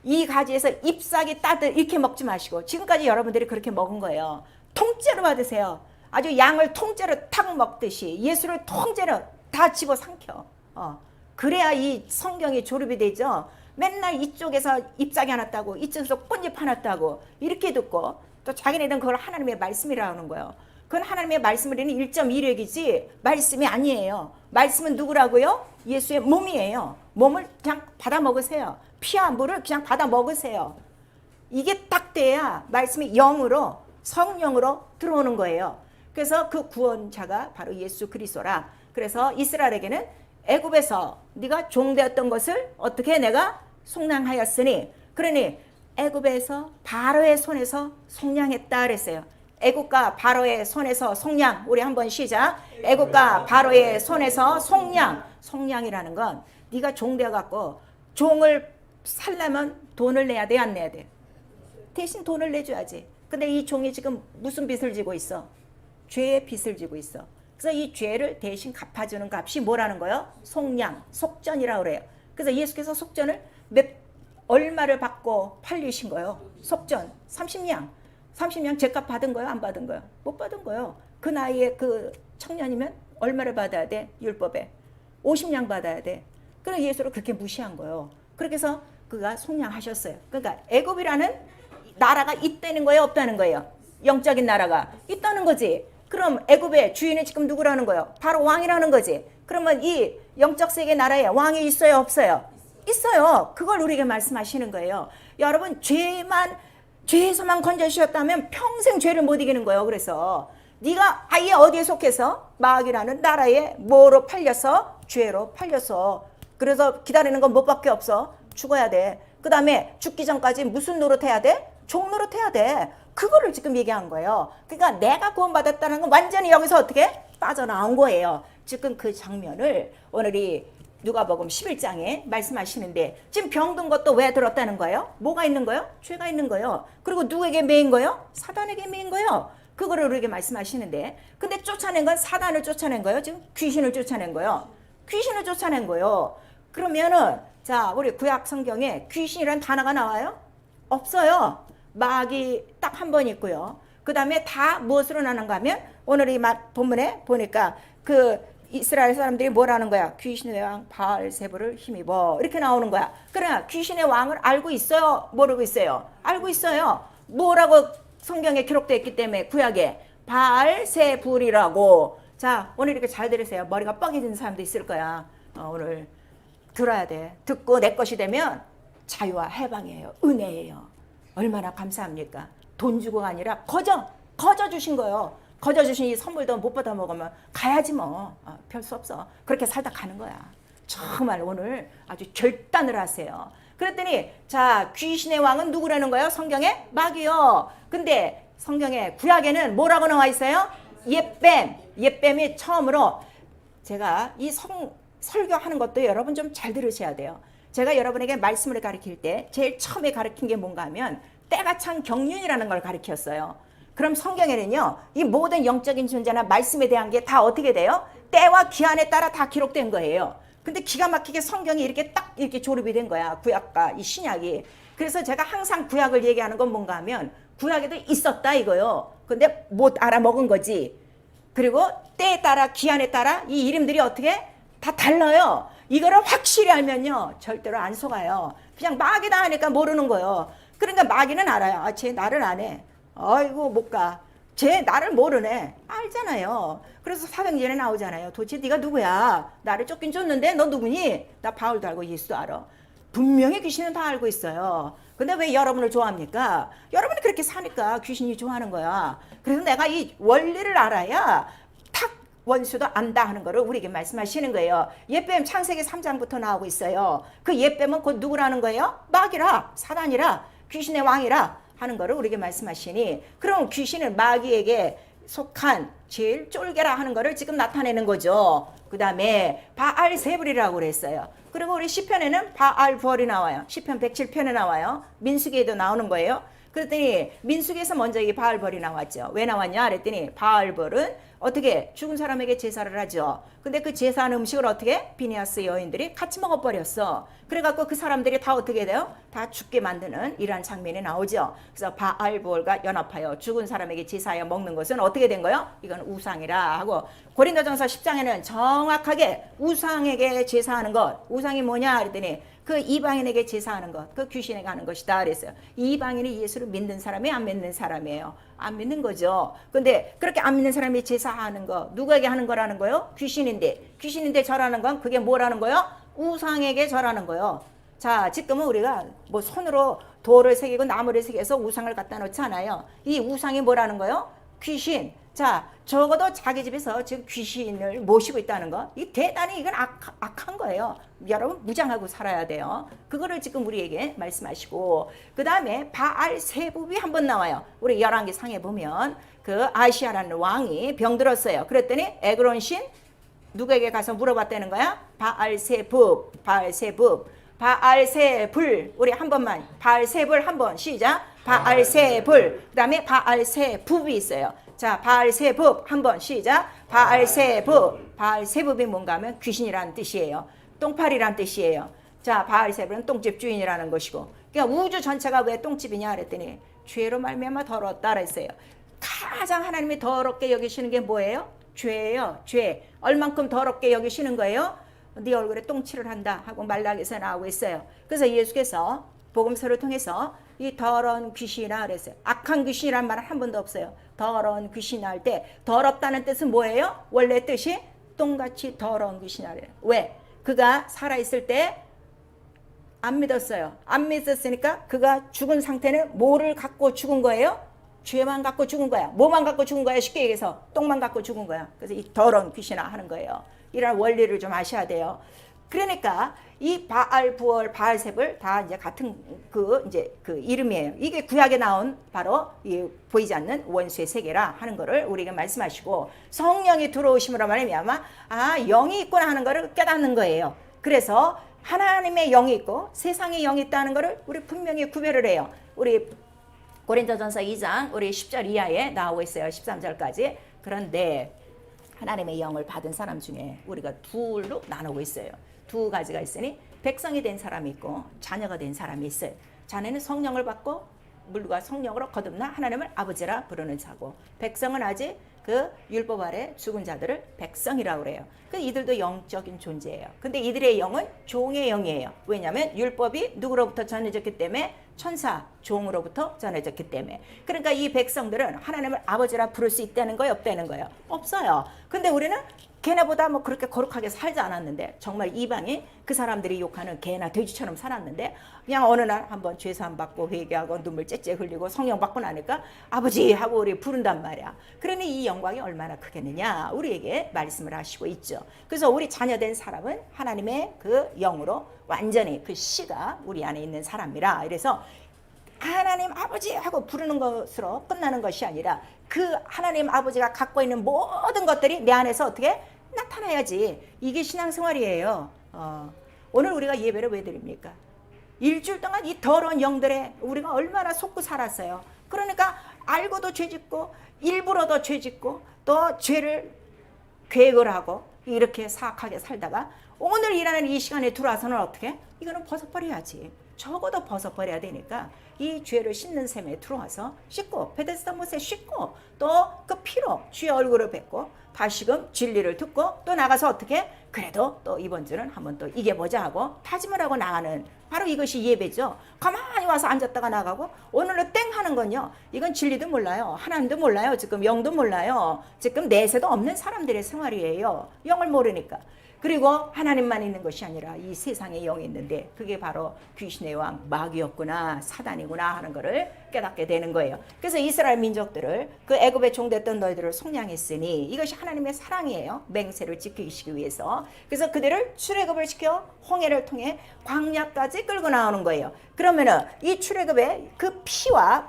이 가지에서 잎사귀 따듯 이렇게 먹지 마시고, 지금까지 여러분들이 그렇게 먹은 거예요. 통째로 받으세요. 아주 양을 통째로 탁 먹듯이 예수를 통째로 다 집어 삼켜. 그래야 이 성경이 조립이 되죠. 맨날 이쪽에서 잎사귀 하나 따고 이쪽에서 꽃잎 하나 따고 이렇게 듣고 또 자기네들은 그걸 하나님의 말씀이라고 하는 거예요. 그건 하나님의 말씀을 읽는 1.1획이지 말씀이 아니에요. 말씀은 누구라고요? 예수의 몸이에요. 몸을 그냥 받아 먹으세요. 피와 물을 그냥 받아 먹으세요. 이게 딱 돼야 말씀이 영으로, 성령으로 들어오는 거예요. 그래서 그 구원자가 바로 예수 그리스도라. 그래서 이스라엘에게는 애굽에서 네가 종되었던 것을 어떻게 내가 속량하였으니, 그러니 애굽에서 바로의 손에서 속량했다 그랬어요. 애굽과 바로의 손에서 속량. 우리 한번 시작. 애굽과 바로의 손에서 속량. 속량이라는 건 네가 종되어 갖고 종을 살려면 돈을 내야 돼, 안 내야 돼? 대신 돈을 내줘야지. 근데 이 종이 지금 무슨 빚을 지고 있어? 죄의 빚을 지고 있어. 그래서 이 죄를 대신 갚아주는 값이 뭐라는 거예요? 속량, 속전이라고 그래요. 그래서 예수께서 속전을 얼마를 받고 팔리신 거예요? 속전 30냥. 30냥 죄값 받은 거예요? 안 받은 거예요? 못 받은 거예요. 그 나이에 그 청년이면 얼마를 받아야 돼? 율법에 50냥 받아야 돼. 그래서 예수를 그렇게 무시한 거예요. 그렇게 해서 그가 속량하셨어요. 그러니까 애굽이라는 나라가 있다는 거예요, 없다는 거예요? 영적인 나라가 있다는 거지. 그럼 애굽의 주인은 지금 누구라는 거예요? 바로 왕이라는 거지. 그러면 이 영적 세계 나라에 왕이 있어요, 없어요? 있어요. 그걸 우리에게 말씀하시는 거예요. 여러분, 죄에서만 건져주셨다면 평생 죄를 못 이기는 거예요. 그래서 네가 아예 어디에 속해서? 마귀라는 나라에 뭐로 팔려서? 죄로 팔려서. 그래서 기다리는 건 뭐밖에 없어? 죽어야 돼. 그 다음에 죽기 전까지 무슨 노릇해야 돼? 종 노릇해야 돼. 그거를 지금 얘기한 거예요. 그러니까 내가 구원받았다는 건 완전히 여기서 어떻게? 빠져나온 거예요. 지금 그 장면을 오늘이 누가복음 11장에 말씀하시는데, 지금 병든 것도 왜 들었다는 거예요? 뭐가 있는 거예요? 죄가 있는 거예요. 그리고 누구에게 매인 거예요? 사단에게 매인 거예요. 그거를 우리에게 말씀하시는데, 근데 쫓아낸 건 사단을 쫓아낸 거예요? 지금 귀신을 쫓아낸 거예요? 귀신을 쫓아낸 거예요. 그러면은 자, 우리 구약 성경에 귀신이라는 단어가 나와요? 없어요. 마귀 딱 한 번 있고요. 그 다음에 다 무엇으로 나는가 하면 오늘 이 본문에 보니까 그 이스라엘 사람들이 뭐라는 거야? 귀신의 왕 바알세불을 힘입어, 이렇게 나오는 거야. 그러나 귀신의 왕을 알고 있어요? 모르고 있어요? 알고 있어요. 뭐라고 성경에 기록되어 있기 때문에, 구약에 바알세불이라고. 자, 오늘 이렇게 잘 들으세요. 머리가 뻐개진 사람도 있을 거야. 오늘 들어야 돼. 듣고 내 것이 되면 자유와 해방이에요. 은혜예요. 얼마나 감사합니까? 돈 주고가 아니라 거저 주신 거예요. 거저 주신 이 선물도 못 받아 먹으면 가야지 뭐. 별 수 없어. 그렇게 살다 가는 거야. 정말 오늘 아주 결단을 하세요. 그랬더니 자, 귀신의 왕은 누구라는 거예요? 성경에? 마귀요. 근데 성경에 구약에는 뭐라고 나와 있어요? 옛뱀. 옛뱀이 처음으로, 제가 이 설교하는 것도 여러분 좀 잘 들으셔야 돼요. 제가 여러분에게 말씀을 가르칠 때 제일 처음에 가르친 게 뭔가 하면 때가 찬 경륜이라는 걸 가르쳤어요. 그럼 성경에는요, 이 모든 영적인 존재나 말씀에 대한 게 다 어떻게 돼요? 때와 기한에 따라 다 기록된 거예요. 근데 기가 막히게 성경이 이렇게 딱 이렇게 조립이 된 거야. 구약과 이 신약이. 그래서 제가 항상 구약을 얘기하는 건 뭔가 하면 구약에도 있었다 이거요. 근데 못 알아먹은 거지. 그리고 때에 따라 기한에 따라 이 이름들이 어떻게 다 달라요. 이거를 확실히 알면요, 절대로 안 속아요. 그냥 마귀다 하니까 모르는 거예요. 그러니까 마귀는 알아요. 쟤 나를 안 해. 아이고 못 가. 쟤 나를 모르네. 알잖아요. 그래서 사도행전에 나오잖아요. 도대체 네가 누구야? 나를 쫓긴 쫓는데 너 누구니? 나 바울도 알고 예수도 알아. 분명히 귀신은 다 알고 있어요. 근데 왜 여러분을 좋아합니까? 여러분이 그렇게 사니까 귀신이 좋아하는 거야. 그래서 내가 이 원리를 알아야 탁 원수도 안다 하는 거를 우리에게 말씀하시는 거예요. 옛뱀 창세기 3장부터 나오고 있어요. 그 옛뱀은 곧 누구라는 거예요? 마귀라, 사단이라, 귀신의 왕이라 하는 거를 우리에게 말씀하시니, 그럼 귀신은 마귀에게 속한 제일 쫄개라 하는 거를 지금 나타내는 거죠. 그 다음에 바알세불이라고 그랬어요. 그리고 우리 시편에는 바알부얼이 나와요. 시편 107편에 나와요. 민수기에도 나오는 거예요. 그랬더니 민수기에서 먼저 이 바알부얼이 나왔죠. 왜 나왔냐 그랬더니 바알부얼은 어떻게 죽은 사람에게 제사를 하죠. 근데 그 제사한 음식을 어떻게 비니아스 여인들이 같이 먹어버렸어. 그래갖고 그 사람들이 다 어떻게 돼요? 다 죽게 만드는 이러한 장면이 나오죠. 그래서 바알부얼과 연합하여 죽은 사람에게 제사하여 먹는 것은 어떻게 된 거예요? 이건 우상이라 하고, 고린도전서 10장에는 정확하게 우상에게 제사하는 것, 우상이 뭐냐 그랬더니 그 이방인에게 제사하는 것, 그 귀신에게 하는 것이다 그랬어요. 이 이방인이 예수를 믿는 사람이 안 믿는 사람이에요. 안 믿는 거죠. 근데 그렇게 안 믿는 사람이 제사하는 거 누구에게 하는 거라는 거요? 귀신인데 절하는 건 그게 뭐라는 거요? 우상에게 절하는 거요. 자, 지금은 우리가 뭐 손으로 돌을 새기고 나무를 새겨서 우상을 갖다 놓지 않아요. 이 우상이 뭐라는 거요? 귀신. 자, 적어도 자기 집에서 지금 귀신을 모시고 있다는 거, 이 대단히 이건 악한 거예요. 여러분 무장하고 살아야 돼요. 그거를 지금 우리에게 말씀하시고, 그 다음에 바알세붑이 한번 나와요. 우리 열왕기 상에 보면 그 아시아라는 왕이 병들었어요. 그랬더니 에그론 신 누구에게 가서 물어봤다는 거야? 바알세불. 우리 한 번만 바알세불 한번 시작. 바알세불. 그 다음에 바알세붑이 있어요. 자, 바알세붑 한번 시작. 바알세붑이 뭔가 하면 귀신이라는 뜻이에요. 똥파리라는 뜻이에요. 자, 바알세붑은 똥집 주인이라는 것이고, 그러니까 우주 전체가 왜 똥집이냐 그랬더니 죄로 말미암아 더럽다 그랬어요. 가장 하나님이 더럽게 여기시는 게 뭐예요? 죄예요. 죄. 얼만큼 더럽게 여기시는 거예요? 네 얼굴에 똥칠을 한다 하고 말라기에서 나오고 있어요. 그래서 예수께서 복음서를 통해서 이 더러운 귀신이라 그랬어요. 악한 귀신이란 말은 한 번도 없어요. 더러운 귀신 할 때 더럽다는 뜻은 뭐예요? 원래 뜻이 똥같이 더러운 귀신이라 그래요. 왜? 그가 살아있을 때 안 믿었어요. 안 믿었으니까 그가 죽은 상태는 뭐를 갖고 죽은 거예요? 죄만 갖고 죽은 거야. 뭐만 갖고 죽은 거야? 쉽게 얘기해서 똥만 갖고 죽은 거야. 그래서 이 더러운 귀신아 하는 거예요. 이런 원리를 좀 아셔야 돼요. 그러니까 이 바알, 부얼, 바알세불 다 이제 같은 그 이름이에요. 이게 구약에 나온 바로 이 보이지 않는 원수의 세계라 하는 거를 우리에게 말씀하시고, 성령이 들어오심으로 말미암아 영이 있구나 하는 거를 깨닫는 거예요. 그래서 하나님의 영이 있고 세상의 영이 있다는 거를 우리 분명히 구별을 해요. 우리 고린도전서 2장 우리 10절 이하에 나오고 있어요. 13절까지. 그런데 하나님의 영을 받은 사람 중에 우리가 둘로 나누고 있어요. 두 가지가 있으니 백성이 된 사람이 있고 자녀가 된 사람이 있어요. 자녀는 성령을 받고 물과 성령으로 거듭나 하나님을 아버지라 부르는 자고, 백성은 아직 그 율법 아래 죽은 자들을 백성이라고 그래요. 그 이들도 영적인 존재예요. 근데 이들의 영은 종의 영이에요. 왜냐하면 율법이 누구로부터 전해졌기 때문에, 천사, 종으로부터 전해졌기 때문에. 그러니까 이 백성들은 하나님을 아버지라 부를 수 있다는 거예요, 없다는 거예요? 없어요. 근데 우리는 걔네보다 뭐 그렇게 거룩하게 살지 않았는데, 정말 이방인 그 사람들이 욕하는 개나 돼지처럼 살았는데, 그냥 어느 날 한번 죄사함 받고 회개하고 눈물 째째 흘리고 성령 받고 나니까 아버지 하고 우리 부른단 말이야. 그러니 이 영광이 얼마나 크겠느냐 우리에게 말씀을 하시고 있죠. 그래서 우리 자녀된 사람은 하나님의 그 영으로 완전히 그 씨가 우리 안에 있는 사람이라. 그래서 하나님 아버지 하고 부르는 것으로 끝나는 것이 아니라 그 하나님 아버지가 갖고 있는 모든 것들이 내 안에서 어떻게 나타나야지. 이게 신앙생활이에요. 오늘 우리가 예배를 왜 드립니까? 일주일 동안 이 더러운 영들에 우리가 얼마나 속고 살았어요. 그러니까 알고도 죄짓고 일부러도 죄짓고 또 죄를 계획을 하고 이렇게 사악하게 살다가 오늘 일하는 이 시간에 들어와서는 어떻게? 이거는 벗어버려야지. 적어도 벗어버려야 되니까 이 죄를 씻는 셈에 들어와서 씻고, 베데스다 못에 씻고, 또 그 피로 주의 얼굴을 뵙고 다시금 진리를 듣고 또 나가서 어떻게? 그래도 또 이번 주는 한번 또 이겨보자 하고 다짐을 하고 나가는, 바로 이것이 예배죠. 가만히 와서 앉았다가 나가고 오늘은 땡 하는 건요, 이건 진리도 몰라요, 하나님도 몰라요, 지금 영도 몰라요. 지금 내세도 없는 사람들의 생활이에요. 영을 모르니까. 그리고 하나님만 있는 것이 아니라 이 세상에 영이 있는데 그게 바로 귀신의 왕 마귀였구나, 사단이구나 하는 것을 깨닫게 되는 거예요. 그래서 이스라엘 민족들을, 그 애굽에 종됐던 너희들을 속량했으니 이것이 하나님의 사랑이에요. 맹세를 지키시기 위해서. 그래서 그들을 출애굽을 시켜 홍해를 통해 광야까지 끌고 나오는 거예요. 그러면은 이 출애굽의 그 피와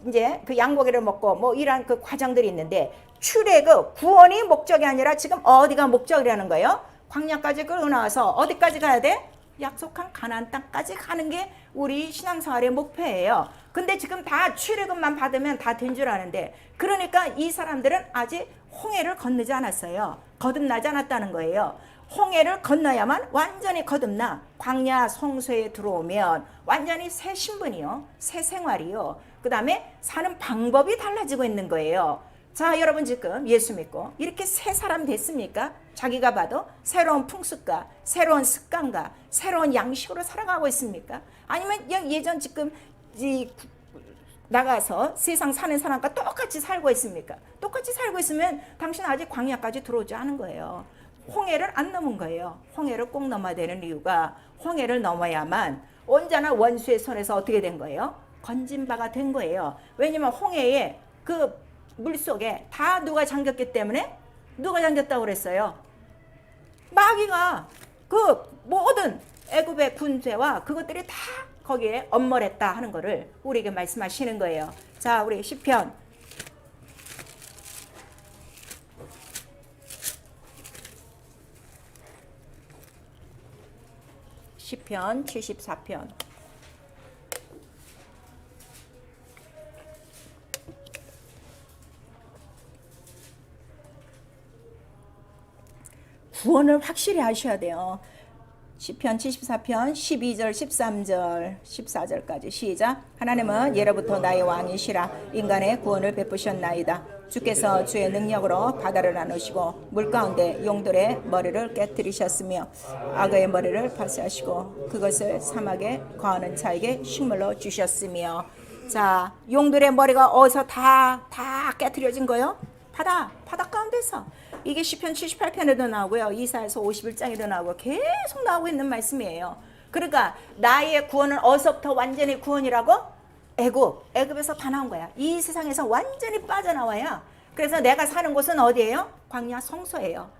이제 그 양고기를 먹고 뭐 이러한 그 과정들이 있는데, 출애굽 구원이 목적이 아니라 지금 어디가 목적이라는 거예요? 광야까지 끌고 나와서 어디까지 가야 돼? 약속한 가나안 땅까지 가는 게 우리 신앙생활의 목표예요. 근데 지금 다 출애굽만 받으면 다 된 줄 아는데, 그러니까 이 사람들은 아직 홍해를 건너지 않았어요. 거듭나지 않았다는 거예요. 홍해를 건너야만 완전히 거듭나 광야 성소에 들어오면 완전히 새 신분이요, 새 생활이요, 그 다음에 사는 방법이 달라지고 있는 거예요. 자, 여러분 지금 예수 믿고 이렇게 새 사람 됐습니까? 자기가 봐도 새로운 풍습과 새로운 습관과 새로운 양식으로 살아가고 있습니까? 아니면 예전 지금 나가서 세상 사는 사람과 똑같이 살고 있습니까? 똑같이 살고 있으면 당신 아직 광야까지 들어오지 않은 거예요. 홍해를 안 넘은 거예요. 홍해를 꼭 넘어야 되는 이유가 홍해를 넘어야만 언제나 원수의 손에서 어떻게 된 거예요? 건진 바가 된 거예요. 왜냐면 홍해에 그 물속에 다 누가 잠겼기 때문에 누가 잠겼다고 그랬어요? 마귀가 그 모든 애굽의 군대와 그것들이 다 거기에 엄몰했다 하는 거를 우리에게 말씀하시는 거예요. 자, 우리 시편 74편 구원을 확실히 하셔야 돼요. 시편 74편 12절 13절 14절까지 시작. 하나님은 예로부터 나의 왕이시라. 인간의 구원을 베푸셨나이다. 주께서 주의 능력으로 바다를 나누시고 물가운데 용들의 머리를 깨뜨리셨으며 악어의 머리를 파쇄하시고 그것을 사막에 거하는 자에게 식물로 주셨으며. 자, 용들의 머리가 어디서 다 깨뜨려진 거요? 바다 가운데서. 이게 시편 78편에도 나오고요. 이사야서 51장에도 나오고 계속 나오고 있는 말씀이에요. 그러니까 나의 구원은 어디서부터 완전히 구원이라고? 애굽에서 다 나온 거야. 이 세상에서 완전히 빠져나와야. 그래서 내가 사는 곳은 어디예요? 광야 성소예요.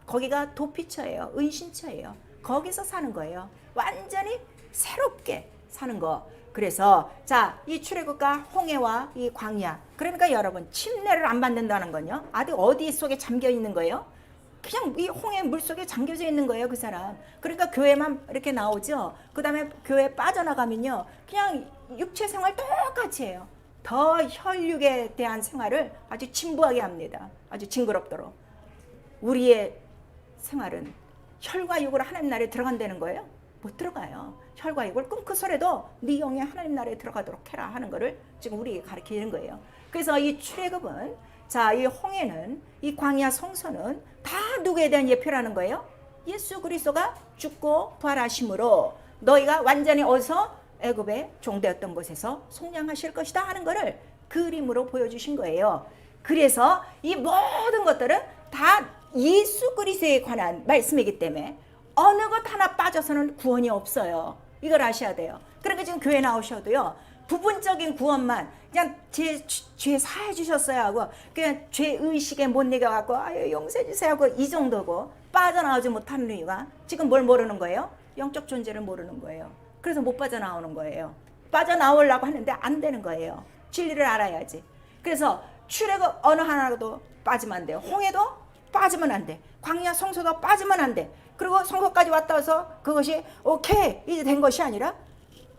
거기가 도피처예요. 은신처예요. 거기서 사는 거예요. 완전히 새롭게 사는 거. 그래서 자, 이 출애굽과 홍해와 이 광야, 그러니까 여러분 침례를 안 받는다는 건요, 아직 어디 속에 잠겨 있는 거예요? 그냥 이 홍해 물 속에 잠겨져 있는 거예요, 그 사람. 그러니까 교회만 이렇게 나오죠. 그 다음에 교회 빠져나가면요, 그냥 육체 생활 똑같이 해요. 더 혈육에 대한 생활을 아주 진부하게 합니다. 아주 징그럽도록. 우리의 생활은 혈과 육으로 하나님 나라에 들어간다는 거예요? 못 들어가요. 혈과 육을 끊고서라도 네 영이 하나님 나라에 들어가도록 해라 하는 거를 지금 우리에게 가르치는 거예요. 그래서 이 출애굽은, 자, 이 홍해는, 이 광야 성소는 다 누구에 대한 예표라는 거예요? 예수 그리스도가 죽고 부활하심으로 너희가 완전히 어디서? 애굽의 종되었던 곳에서 속량하실 것이다 하는 거를 그림으로 보여주신 거예요. 그래서 이 모든 것들은 다 예수 그리스도에 관한 말씀이기 때문에 어느 것 하나 빠져서는 구원이 없어요. 이걸 아셔야 돼요. 그러니까 지금 교회 나오셔도요, 부분적인 구원만 그냥 죄 사해 주셨어요 하고 그냥 죄 의식에 못 이겨갖고 아유 용서해 주세요 하고 이 정도고, 빠져나오지 못하는 이유가 지금 뭘 모르는 거예요? 영적 존재를 모르는 거예요. 그래서 못 빠져나오는 거예요. 빠져나오려고 하는데 안 되는 거예요. 진리를 알아야지. 그래서 출애굽 어느 하나라도 빠지면 안 돼요. 홍해도 빠지면 안 돼. 광야 성소도 빠지면 안 돼. 그리고 성소까지 왔다 와서 그것이 오케이 이제 된 것이 아니라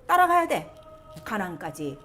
따라가야 돼. 가나안까지.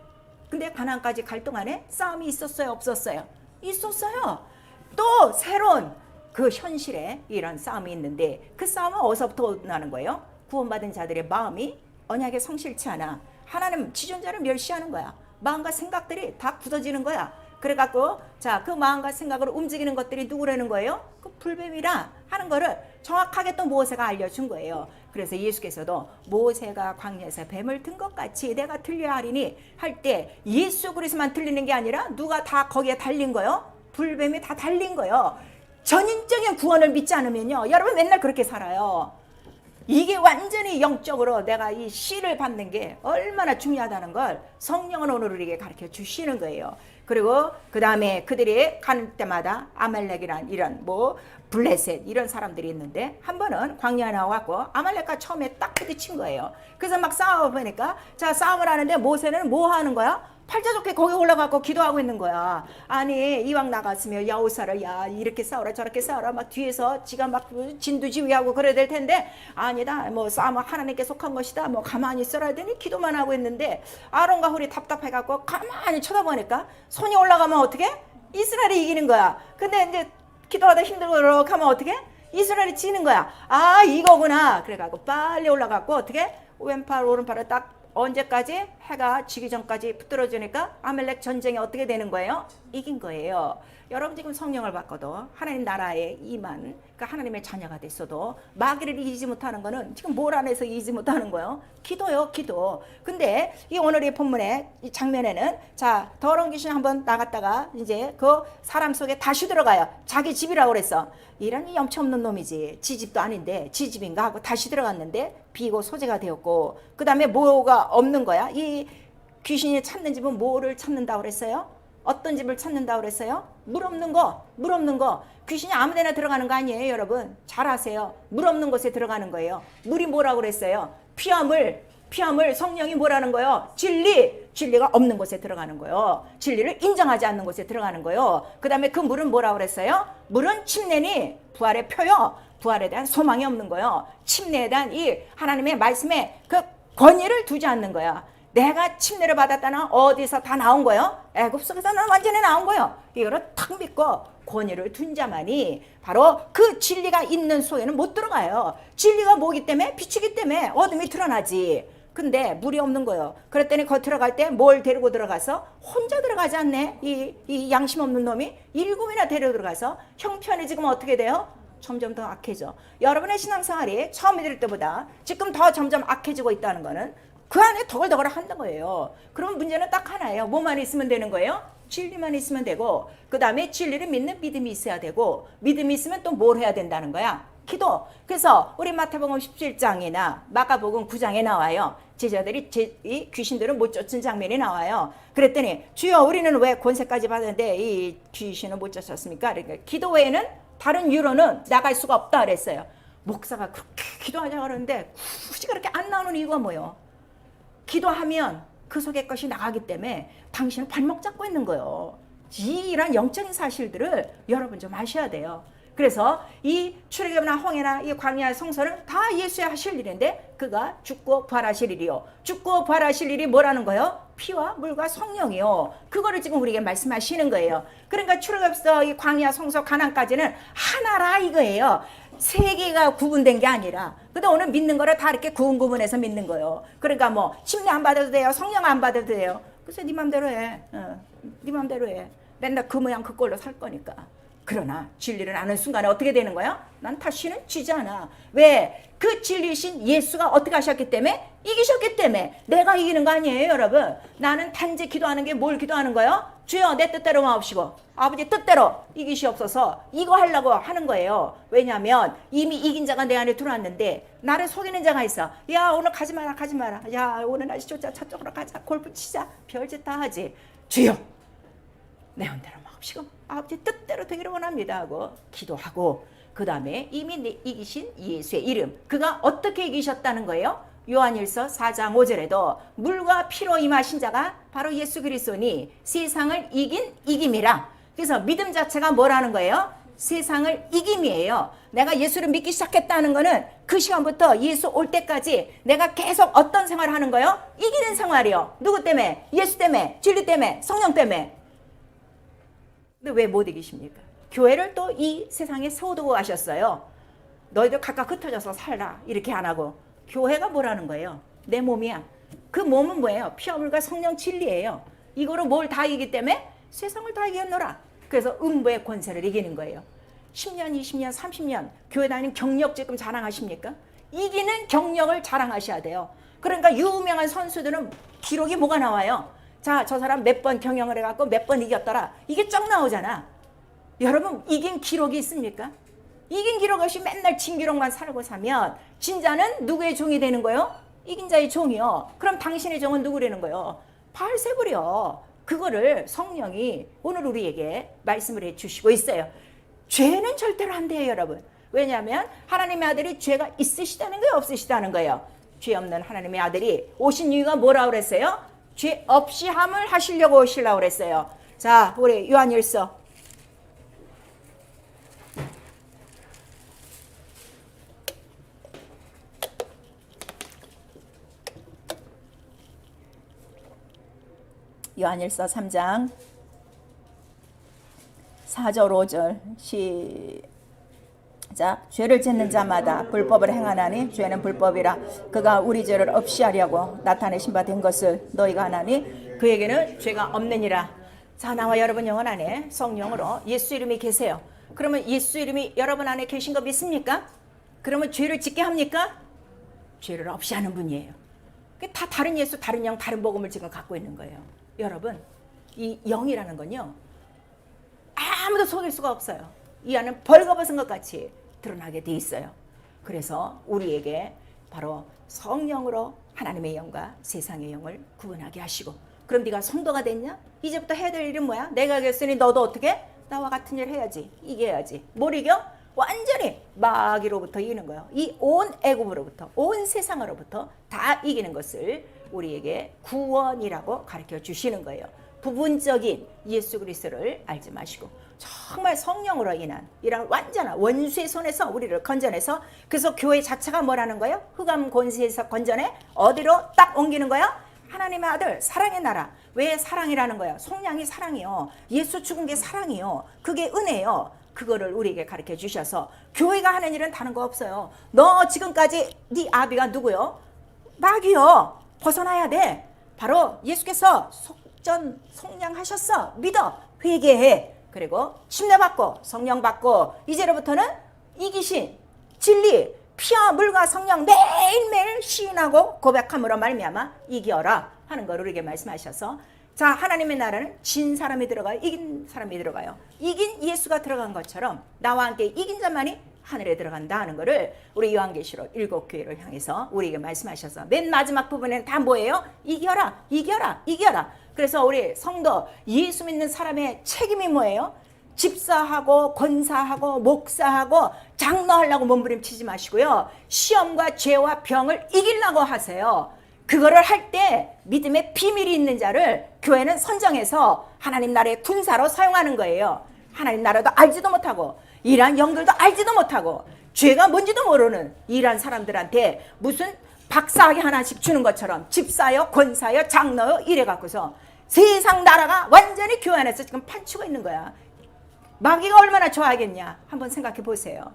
근데 가나안까지 갈 동안에 싸움이 있었어요, 없었어요? 있었어요. 또 새로운 그 현실에 이런 싸움이 있는데 그 싸움은 어디서부터 나는 거예요? 구원받은 자들의 마음이 언약에 성실치 않아. 하나님 지존자를 멸시하는 거야. 마음과 생각들이 다 굳어지는 거야. 그래갖고 자, 그 마음과 생각으로 움직이는 것들이 누구라는 거예요? 그 불뱀이라 하는 거를 정확하게 또 모세가 알려준 거예요. 그래서 예수께서도 모세가 광야에서 뱀을 든 것 같이 내가 들려야 하리니 할 때 예수 그리스도만 들리는 게 아니라 누가 다 거기에 달린 거요? 불뱀이 다 달린 거요. 전인적인 구원을 믿지 않으면요, 여러분 맨날 그렇게 살아요. 이게 완전히 영적으로 내가 이 씨를 받는 게 얼마나 중요하다는 걸 성령은 오늘 우리에게 가르쳐 주시는 거예요. 그리고 그 다음에 그들이 가는 때마다 아말렉이란 이런 블레셋 이런 사람들이 있는데 한 번은 광야에 나와갖고 아말렉과 처음에 딱 부딪힌 거예요. 그래서 막 싸워보니까 자, 싸움을 하는데 모세는 뭐 하는 거야? 팔자 좋게 거기 올라가고 기도하고 있는 거야. 아니 이왕 나갔으면 여호사를 야 이렇게 싸워라 저렇게 싸워라 막 뒤에서 지가 막 진두지휘하고 그래야 될 텐데 아니다 뭐 싸움은 하나님께 속한 것이다 뭐 가만히 있어야 되니 기도만 하고 있는데 아론과 홀이 답답해갖고 가만히 쳐다보니까 손이 올라가면 어떻게? 이스라엘이 이기는 거야. 근데 이제 기도하다 힘들고 가면 어떻게? 이스라엘이 지는 거야. 아 이거구나. 그래갖고 빨리 올라갔고 어떻게? 왼팔 오른팔을 딱 언제까지? 해가 지기 전까지 붙들어주니까 아말렉 전쟁이 어떻게 되는 거예요? 이긴 거예요. 여러분 지금 성령을 받고도 하나님 나라에 임한, 그러니까 하나님의 자녀가 됐어도 마귀를 이기지 못하는 거는 지금 뭘 안에서 이기지 못하는 거예요? 기도요, 기도. 근데 이 오늘의 본문의 이 장면에는 자, 더러운 귀신 한번 나갔다가 이제 그 사람 속에 다시 들어가요. 자기 집이라고 그랬어. 이런 염치 없는 놈이지. 지 집도 아닌데 지 집인가 하고 다시 들어갔는데 비고 소재가 되었고, 그 다음에 뭐가 없는 거야? 이 귀신이 찾는 집은 뭐를 찾는다고 그랬어요? 어떤 집을 찾는다고 그랬어요? 물 없는 거, 물 없는 거. 귀신이 아무 데나 들어가는 거 아니에요, 여러분. 잘 아세요. 물 없는 곳에 들어가는 거예요. 물이 뭐라고 그랬어요? 피화물, 성령이 뭐라는 거예요? 진리가 없는 곳에 들어가는 거예요. 진리를 인정하지 않는 곳에 들어가는 거예요. 그 다음에 그 물은 뭐라고 그랬어요? 물은 침례니 부활의 표요. 부활에 대한 소망이 없는 거예요. 침례에 대한 이 하나님의 말씀에 그 권위를 두지 않는 거야. 내가 침례를 받았다는 어디서 다 나온 거예요? 애굽 속에서는 완전히 나온 거예요. 이거를 탁 믿고 권위를 둔 자만이 바로 그 진리가 있는 속에는 못 들어가요. 진리가 뭐기 때문에? 빛이기 때문에 어둠이 드러나지. 근데 물이 없는 거예요. 그랬더니 거 들어갈 때 뭘 데리고 들어가서 혼자 들어가지 않네. 이 양심 없는 놈이 7이나 데리고 들어가서 형편이 지금 어떻게 돼요? 점점 더 악해져. 여러분의 신앙생활이 처음 믿을 때보다 지금 더 점점 악해지고 있다는 거는 그 안에 더글더글 한다는 거예요. 그럼 문제는 딱 하나예요. 뭐만 있으면 되는 거예요? 진리만 있으면 되고, 그 다음에 진리를 믿는 믿음이 있어야 되고, 믿음이 있으면 또 뭘 해야 된다는 거야? 기도. 그래서 우리 마태복음 17장이나 마가복음 9장에 나와요. 제자들이 이 귀신들을 못 쫓은 장면이 나와요. 그랬더니 주여 우리는 왜 권세까지 받았는데 이 귀신을 못 쫓았습니까? 그러니까 기도 외에는 다른 유로는 나갈 수가 없다 그랬어요. 목사가 그렇게 기도하자고 그러는데 굳이 그렇게 안 나오는 이유가 뭐예요? 기도하면 그 속의 것이 나가기 때문에 당신은 발목 잡고 있는 거예요. 이런 영적인 사실들을 여러분 좀 아셔야 돼요. 그래서 이 출애굽이나 홍해나 이 광야 성소는 다 예수의 하실 일인데 그가 죽고 부활하실 일이요. 죽고 부활하실 일이 뭐라는 거예요? 피와 물과 성령이요. 그거를 지금 우리에게 말씀하시는 거예요. 그러니까 출애굽에서 이 광야 성소 가나안까지는 하나라 이거예요. 세 개가 구분된 게 아니라. 근데 오늘 믿는 거를 다 이렇게 구분해서 믿는 거예요. 그러니까 뭐 침례 안 받아도 돼요. 성령 안 받아도 돼요. 그래서 네 맘대로 해. 네 맘대로 해. 맨날 그 모양 그 꼴로 살 거니까. 그러나 진리를 아는 순간에 어떻게 되는 거야? 난 다시는 쥐지 않아. 왜? 그 진리신 예수가 어떻게 하셨기 때문에? 이기셨기 때문에. 내가 이기는 거 아니에요, 여러분. 나는 단지 기도하는 게 뭘 기도하는 거예요? 주여 내 뜻대로 마옵시고 아버지 뜻대로 이기시옵소서. 이거 하려고 하는 거예요. 왜냐하면 이미 이긴 자가 내 안에 들어왔는데 나를 속이는 자가 있어. 야 오늘 가지 마라 가지 마라. 야 오늘 날씨 좋자 저쪽으로 가자. 골프 치자. 별짓 다 하지. 주여 내 ön대로 마옵시고 아버지 뜻대로 되기를 원합니다 하고 기도하고, 그 다음에 이미 이기신 예수의 이름, 그가 어떻게 이기셨다는 거예요? 요한일서 4장 5절에도 물과 피로 임하신 자가 바로 예수 그리스도니 세상을 이긴 이김이라. 그래서 믿음 자체가 뭐라는 거예요? 세상을 이김이에요. 내가 예수를 믿기 시작했다는 거는 그 시간부터 예수 올 때까지 내가 계속 어떤 생활을 하는 거예요? 이기는 생활이요. 누구 때문에? 예수 때문에, 진리 때문에, 성령 때문에. 근데 왜 못 이기십니까? 교회를 또 이 세상에 세워두고 가셨어요. 너희들 각각 흩어져서 살라 이렇게 안 하고. 교회가 뭐라는 거예요? 내 몸이야. 그 몸은 뭐예요? 피와 물과 성령 진리예요. 이거로 뭘 다 이기기 때문에 세상을 다 이겼노라. 그래서 음부의 권세를 이기는 거예요. 10년, 20년, 30년 교회 다니는 경력 지금 자랑하십니까? 이기는 경력을 자랑하셔야 돼요. 그러니까 유명한 선수들은 기록이 뭐가 나와요? 자, 저 사람 몇 번 경영을 해갖고 몇 번 이겼더라. 이게 쫙 나오잖아. 여러분 이긴 기록이 있습니까? 이긴 기록 없이 맨날 진 기록만 살고 사면 진자는 누구의 종이 되는 거예요? 이긴 자의 종이요. 그럼 당신의 종은 누구라는 거예요? 바알세불이요. 그거를 성령이 오늘 우리에게 말씀을 해주시고 있어요. 죄는 절대로 안 돼요, 여러분. 왜냐하면 하나님의 아들이 죄가 있으시다는 거예요, 없으시다는 거예요? 죄 없는 하나님의 아들이 오신 이유가 뭐라고 그랬어요? 죄 없이 함을 하시려고 오시려고 그랬어요. 자, 우리 요한일서 요한일서 3장 4절 5절 자, 죄를 짓는 자마다 불법을 행하나니 죄는 불법이라. 그가 우리 죄를 없이 하려고 나타내신 바 된 것을 너희가 하나니 그에게는 죄가 없느니라. 자, 나와 여러분 영혼 안에 성령으로 예수 이름이 계세요. 그러면 예수 이름이 여러분 안에 계신 거 믿습니까? 그러면 죄를 짓게 합니까? 죄를 없이 하는 분이에요. 다 다른 예수, 다른 영, 다른 복음을 지금 갖고 있는 거예요. 여러분, 이 영이라는 건요, 아무도 속일 수가 없어요. 이 안은 벌거벗은 것 같이 드러나게 돼 있어요. 그래서 우리에게 바로 성령으로 하나님의 영과 세상의 영을 구분하게 하시고, 그럼 네가 성도가 됐냐? 이제부터 해야 될 일은 뭐야? 내가 이겼으니 너도 어떻게? 나와 같은 일 해야지. 이겨야지. 뭘 이겨? 완전히 마귀로부터 이기는 거예요. 이 온 애굽으로부터, 온 세상으로부터 다 이기는 것을 우리에게 구원이라고 가르쳐 주시는 거예요. 부분적인 예수 그리스도를 알지 마시고 정말 성령으로 인한 이런 완전한 원수의 손에서 우리를 건져내서, 그래서 교회 자체가 뭐라는 거예요? 흑암 권세에서 건져내 어디로 딱 옮기는 거예요? 하나님의 아들 사랑의 나라. 왜 사랑이라는 거예요? 속량이 사랑이요. 예수 죽은 게 사랑이요. 그게 은혜요. 그거를 우리에게 가르쳐 주셔서 교회가 하는 일은 다른 거 없어요. 너 지금까지 네 아비가 누구요? 마귀요. 벗어나야 돼. 바로 예수께서 속량하셨어. 믿어. 회개해. 그리고 침례 받고 성령 받고 이제로부터는 이기신 진리 피와 물과 성령 매일매일 시인하고 고백함으로 말미암아 이겨라 하는 걸 우리에게 말씀하셔서, 자, 하나님의 나라는 진 사람이 들어가요? 이긴 사람이 들어가요? 이긴 예수가 들어간 것처럼 나와 함께 이긴 자만이 하늘에 들어간다 하는 거를 우리 요한계시록 7교회를 향해서 우리에게 말씀하셔서 맨 마지막 부분에는 다 뭐예요? 이겨라, 이겨라, 이겨라. 그래서 우리 성도 예수 믿는 사람의 책임이 뭐예요? 집사하고 권사하고 목사하고 장로하려고 몸부림치지 마시고요. 시험과 죄와 병을 이기려고 하세요. 그거를 할 때 믿음의 비밀이 있는 자를 교회는 선정해서 하나님 나라의 군사로 사용하는 거예요. 하나님 나라도 알지도 못하고 이란 영들도 알지도 못하고 죄가 뭔지도 모르는 이란 사람들한테 무슨 박사학위 하나씩 주는 것처럼 집사요, 권사요, 장로요 이래 갖고서 세상 나라가 완전히 교회 안에서 지금 판치고 있는 거야. 마귀가 얼마나 좋아하겠냐 한번 생각해 보세요.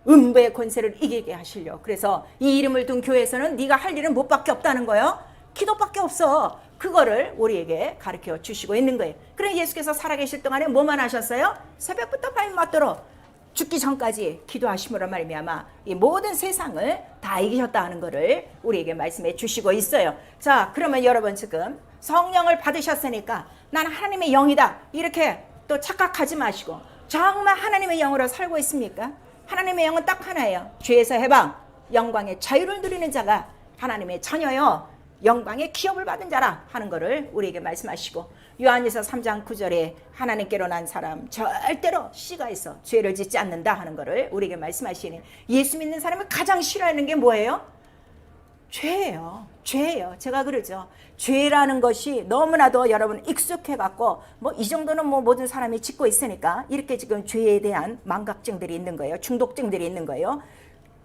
음부의 권세를 이기게 하시려. 그래서 이 이름을 둔 교회에서는 네가 할 일은 못밖에 없다는 거예요. 기도밖에 없어. 그거를 우리에게 가르쳐 주시고 있는 거예요. 그럼 예수께서 살아계실 동안에 뭐만 하셨어요? 새벽부터 밤 맞도록 죽기 전까지 기도하심으로 말미암아 이 모든 세상을 다 이기셨다 하는 거를 우리에게 말씀해 주시고 있어요. 자, 그러면 여러분 지금 성령을 받으셨으니까 난 하나님의 영이다 이렇게 또 착각하지 마시고 정말 하나님의 영으로 살고 있습니까? 하나님의 영은 딱 하나예요. 죄에서 해방, 영광의 자유를 누리는 자가 하나님의 자녀요. 영광의 기업을 받은 자라 하는 거를 우리에게 말씀하시고, 요한일서 3장 9절에 하나님께로 난 사람 절대로 씨가 있어 죄를 짓지 않는다 하는 거를 우리에게 말씀하시니, 예수 믿는 사람이 가장 싫어하는 게 뭐예요? 죄예요. 죄예요. 제가 그러죠. 죄라는 것이 너무나도 여러분 익숙해갖고 뭐 이 정도는 뭐 모든 사람이 짓고 있으니까 이렇게 지금 죄에 대한 망각증들이 있는 거예요. 중독증들이 있는 거예요.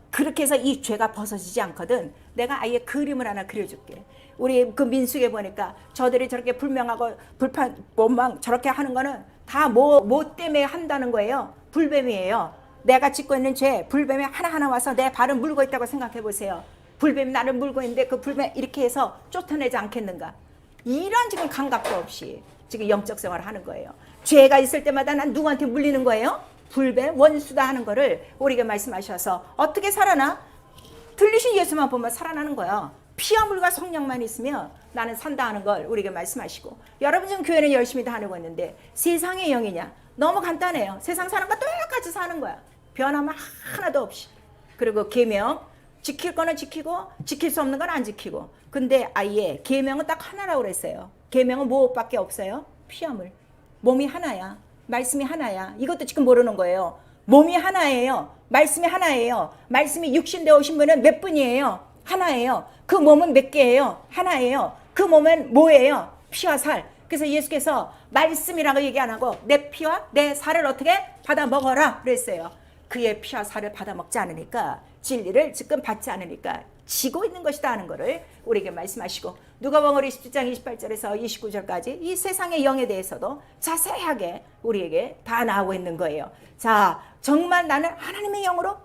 그렇게 해서 이 죄가 벗어지지 않거든. 내가 아예 그림을 하나 그려줄게. 우리 그 민수에 보니까 저들이 저렇게 불명하고 불판 원망 저렇게 하는 거는 다 뭐 때문에 한다는 거예요. 불뱀이에요. 내가 짓고 있는 죄, 불뱀이 하나하나 와서 내 발을 물고 있다고 생각해 보세요. 불뱀이 나를 물고 있는데 그 불뱀 이렇게 해서 쫓아내지 않겠는가? 이런 지금 감각도 없이 지금 영적 생활을 하는 거예요. 죄가 있을 때마다 난 누구한테 물리는 거예요? 불뱀, 원수다 하는 거를 우리에게 말씀하셔서 어떻게 살아나? 들리신 예수만 보면 살아나는 거야. 피와 물과 성령만 있으면 나는 산다 하는 걸 우리에게 말씀하시고, 여러분 지금 교회는 열심히 다 하고 있는데 세상의 영이냐? 너무 간단해요. 세상 사람과 똑같이 사는 거야. 변함은 하나도 없이. 그리고 계명 지킬 거는 지키고 지킬 수 없는 건 안 지키고. 근데 아예 계명은 딱 하나라고 그랬어요. 계명은 무엇밖에 없어요? 피와 물. 몸이 하나야. 말씀이 하나야. 이것도 지금 모르는 거예요. 몸이 하나예요. 말씀이 하나예요. 말씀이 육신되어 오신 분은 몇 분이에요? 하나예요. 그 몸은 몇 개예요? 하나예요. 그 몸은 뭐예요? 피와 살. 그래서 예수께서 말씀이라고 얘기 안 하고 내 피와 내 살을 어떻게 받아 먹어라 그랬어요. 그의 피와 살을 받아 먹지 않으니까 진리를 지금 받지 않으니까 지고 있는 것이다 하는 것을 우리에게 말씀하시고, 누가복음 17장 28절에서 29절까지 이 세상의 영에 대해서도 자세하게 우리에게 다 나오고 있는 거예요. 자, 정말 나는 하나님의 영으로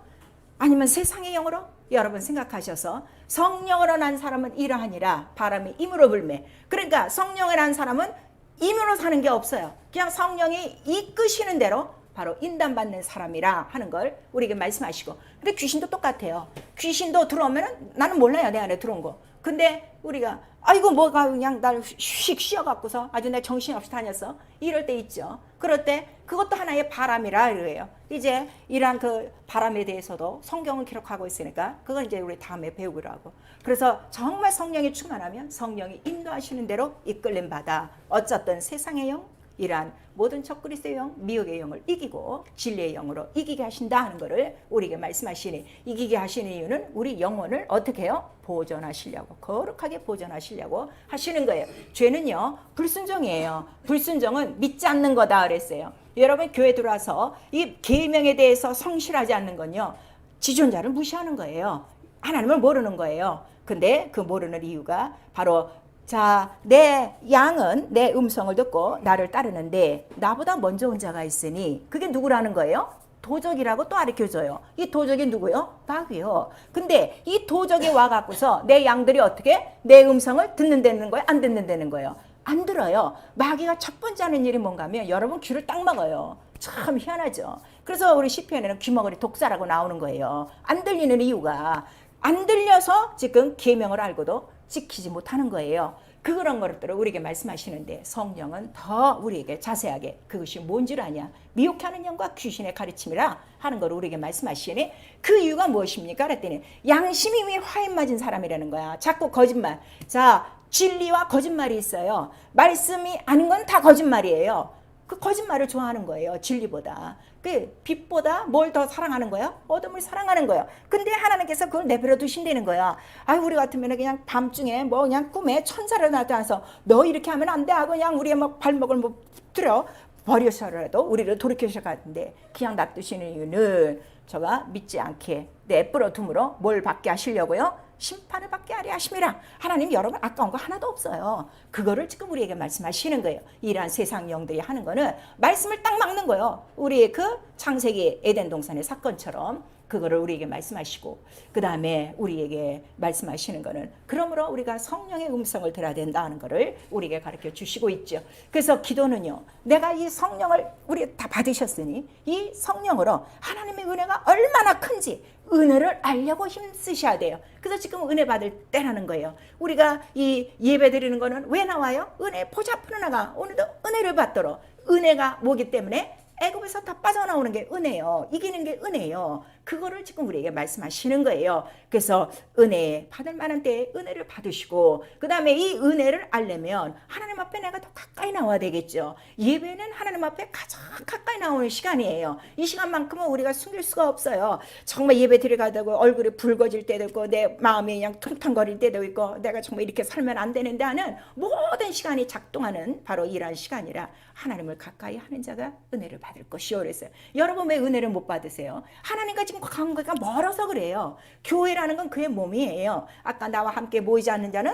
아니면 세상의 영으로? 여러분 생각하셔서, 성령으로 난 사람은 이러하니라 바람이 임으로 불매. 그러니까 성령에 난 사람은 임으로 사는 게 없어요. 그냥 성령이 이끄시는 대로 바로 인담받는 사람이라 하는 걸 우리에게 말씀하시고, 근데 귀신도 똑같아요. 귀신도 들어오면 나는 몰라요, 내 안에 들어온 거. 근데 우리가 아이고 뭐가 그냥 날 휙 쉬어갖고서 아주 내 정신없이 다녔어, 이럴 때 있죠. 그럴 때 그것도 하나의 바람이라 이래요. 이제 이러한 그 바람에 대해서도 성경을 기록하고 있으니까 그건 이제 우리 다음에 배우기로 하고, 그래서 정말 성령이 충만하면 성령이 인도하시는 대로 이끌림 받아 어쨌든 세상의 영, 이러한 모든 적그리스도의 영, 미혹의 영을 이기고 진리의 영으로 이기게 하신다 하는 것을 우리에게 말씀하시니, 이기게 하시는 이유는 우리 영혼을 어떻게 해요? 보존하시려고, 거룩하게 보존하시려고 하시는 거예요. 죄는요 불순종이에요. 불순종은 믿지 않는 거다 그랬어요. 여러분 교회 들어와서 이 계명에 대해서 성실하지 않는 건요, 지존자를 무시하는 거예요. 하나님을 모르는 거예요. 근데 그 모르는 이유가 바로, 자, 내 양은 내 음성을 듣고 나를 따르는데 나보다 먼저 온 자가 있으니, 그게 누구라는 거예요? 도적이라고 또 가르쳐줘요. 이 도적이 누구요? 마귀요. 근데 이 도적이 와갖고서 내 양들이 어떻게 내 음성을 듣는다는 거예요? 안 듣는다는 거예요? 안 들어요. 마귀가 첫 번째 하는 일이 뭔가 하면 여러분 귀를 딱 막아요. 참 희한하죠. 그래서 우리 시편에는 귀머거리 독사라고 나오는 거예요. 안 들리는 이유가, 안 들려서 지금 계명을 알고도 지키지 못하는 거예요. 그런 것들을 우리에게 말씀하시는데, 성령은 더 우리에게 자세하게 그것이 뭔지를 아냐, 미혹해 하는 영과 귀신의 가르침이라 하는 걸 우리에게 말씀하시니, 그 이유가 무엇입니까? 그랬더니 양심이 이미 화인 맞은 사람이라는 거야. 자꾸 거짓말. 자, 진리와 거짓말이 있어요. 말씀이 아닌 건 다 거짓말이에요. 그 거짓말을 좋아하는 거예요. 진리보다. 그 빛보다 뭘 더 사랑하는 거야? 어둠을 사랑하는 거야. 근데 하나님께서 그걸 내버려 두신다는 거야. 아, 우리 같으면 그냥 밤중에 뭐 그냥 꿈에 천사를 나타나서 너 이렇게 하면 안 돼 하고 그냥 우리의 막 발목을 뭐 들어 버려서라도 우리를 돌이키실 것 같은데, 그냥 놔두시는 이유는 저가 믿지 않게 내버려 둠으로 뭘 받게 하시려고요? 심판을 받게 하려 하심이라. 하나님 여러분 아까운 거 하나도 없어요. 그거를 지금 우리에게 말씀하시는 거예요. 이러한 세상 영들이 하는 거는 말씀을 딱 막는 거예요. 우리의 그 창세기 에덴 동산의 사건처럼 그거를 우리에게 말씀하시고, 그 다음에 우리에게 말씀하시는 거는, 그러므로 우리가 성령의 음성을 들어야 된다는 거를 우리에게 가르쳐 주시고 있죠. 그래서 기도는요, 내가 이 성령을 우리 다 받으셨으니 이 성령으로 하나님의 은혜가 얼마나 큰지 은혜를 알려고 힘쓰셔야 돼요. 그래서 지금 은혜 받을 때라는 거예요. 우리가 이 예배 드리는 거는 왜 나와요? 은혜 보좌 풀어나가 오늘도 은혜를 받도록. 은혜가 뭐기 때문에 애굽에서 다 빠져나오는 게 은혜요. 이기는 게 은혜요. 그거를 지금 우리에게 말씀하시는 거예요. 그래서 은혜 받을 만한 때에 은혜를 받으시고, 그 다음에 이 은혜를 알려면 하나님 앞에 내가 더 가까이 나와야 되겠죠. 예배는 하나님 앞에 가장 가까이 나오는 시간이에요. 이 시간만큼은 우리가 숨길 수가 없어요. 정말 예배 드려가다가 얼굴이 붉어질 때도 있고, 내 마음이 그냥 퉁퉁거릴 때도 있고, 내가 정말 이렇게 살면 안 되는데 하는 모든 시간이 작동하는 바로 이러한 시간이라, 하나님을 가까이 하는 자가 은혜를 받을 것이요 그랬어요. 여러분 왜 은혜를 못 받으세요? 하나님과 지금 관계가 멀어서 그래요. 교회라는 건 그의 몸이에요. 아까 나와 함께 모이지 않는 자는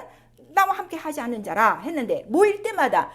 나와 함께 하지 않는 자라 했는데, 모일 때마다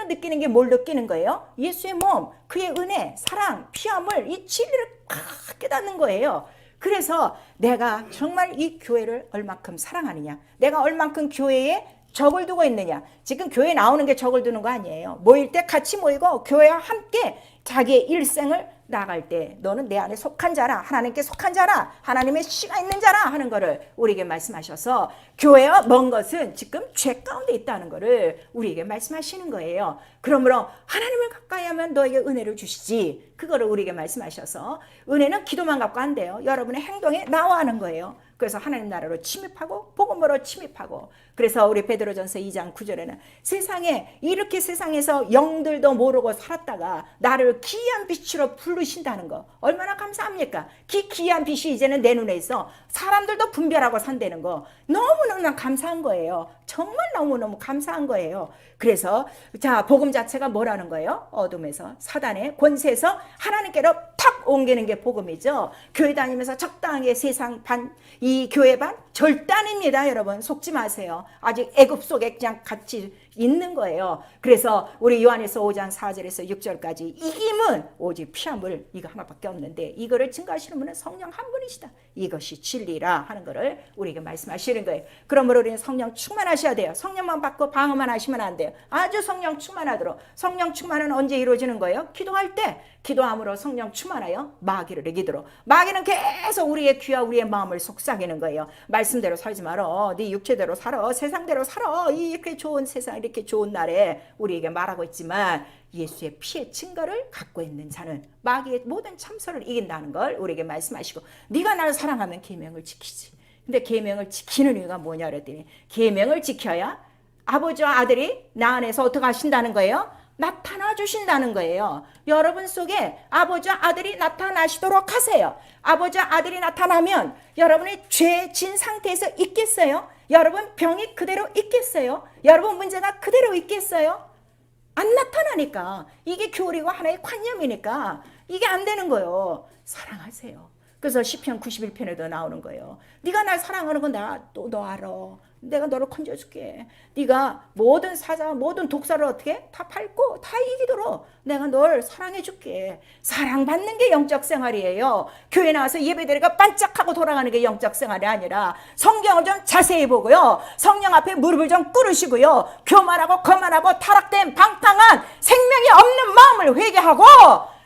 느끼는 게 뭘 느끼는 거예요? 예수의 몸, 그의 은혜, 사랑, 피함을, 이 진리를 팍 깨닫는 거예요. 그래서 내가 정말 이 교회를 얼만큼 사랑하느냐, 내가 얼만큼 교회에 적을 두고 있느냐. 지금 교회 나오는 게 적을 두는 거 아니에요. 모일 때 같이 모이고 교회와 함께 자기의 일생을 나갈 때 너는 내 안에 속한 자라, 하나님께 속한 자라, 하나님의 씨가 있는 자라 하는 거를 우리에게 말씀하셔서, 교회와 먼 것은 지금 죄 가운데 있다는 거를 우리에게 말씀하시는 거예요. 그러므로 하나님을 가까이 하면 너에게 은혜를 주시지, 그거를 우리에게 말씀하셔서, 은혜는 기도만 갖고 안 돼요. 여러분의 행동에 나와 하는 거예요. 그래서 하나님 나라로 침입하고 복음으로 침입하고. 그래서 우리 베드로전서 2장 9절에는 세상에 이렇게 세상에서 영들도 모르고 살았다가 나를 기이한 빛으로 부르신다는 거 얼마나 감사합니까? 기이한 빛이 이제는 내 눈에 있어 사람들도 분별하고 산다는 거 너무너무 감사한 거예요. 정말 너무너무 감사한 거예요. 그래서 자, 복음 자체가 뭐라는 거예요? 어둠에서 사단의 권세에서 하나님께로 탁 옮기는 게 복음이죠. 교회 다니면서 적당하게 세상 반, 이 교회 반 절대 아닙니다. 여러분 속지 마세요. 아직 애굽 속에 그냥 같이 있는 거예요. 그래서 우리 요한일서 5장 4절에서 6절까지 이김은 오직 피함을 이거 하나밖에 없는데 이거를 증거하시는 분은 성령 한 분이시다. 이것이 진리라 하는 거를 우리에게 말씀하시는 거예요. 그러므로 우리는 성령 충만하셔야 돼요. 성령만 받고 방어만 하시면 안 돼요. 아주 성령 충만하도록. 성령 충만은 언제 이루어지는 거예요? 기도할 때. 기도함으로 성령 충만하여 마귀를 이기도록. 마귀는 계속 우리의 귀와 우리의 마음을 속삭이는 거예요. 말씀대로 살지 말어. 네 육체대로 살아. 세상대로 살아. 이렇게 좋은 세상 이렇게 좋은 날에 우리에게 말하고 있지만 예수의 피의 증거를 갖고 있는 자는 마귀의 모든 참소를 이긴다는 걸 우리에게 말씀하시고 네가 나를 사랑하면 계명을 지키지. 근데 계명을 지키는 이유가 뭐냐 그랬더니 계명을 지켜야 아버지와 아들이 나 안에서 어떻게 하신다는 거예요? 나타나 주신다는 거예요. 여러분 속에 아버지와 아들이 나타나시도록 하세요. 아버지와 아들이 나타나면 여러분이 죄 진 상태에서 있겠어요? 여러분 병이 그대로 있겠어요? 여러분 문제가 그대로 있겠어요? 안 나타나니까. 이게 교리고 하나의 관념이니까 이게 안 되는 거예요. 사랑하세요. 그래서 시편 91편에도 나오는 거예요. 네가 날 사랑하는 건 내가 또 너 알아. 내가 너를 건져줄게. 네가 모든 사자, 모든 독사를 어떻게 다 밟고 다 이기도록 내가 널 사랑해줄게. 사랑받는 게 영적 생활이에요. 교회 나와서 예배드리가 반짝하고 돌아가는 게 영적 생활이 아니라 성경을 좀 자세히 보고요. 성령 앞에 무릎을 좀 꿇으시고요. 교만하고 거만하고 타락된 방탕한 생명이 없는 마음을 회개하고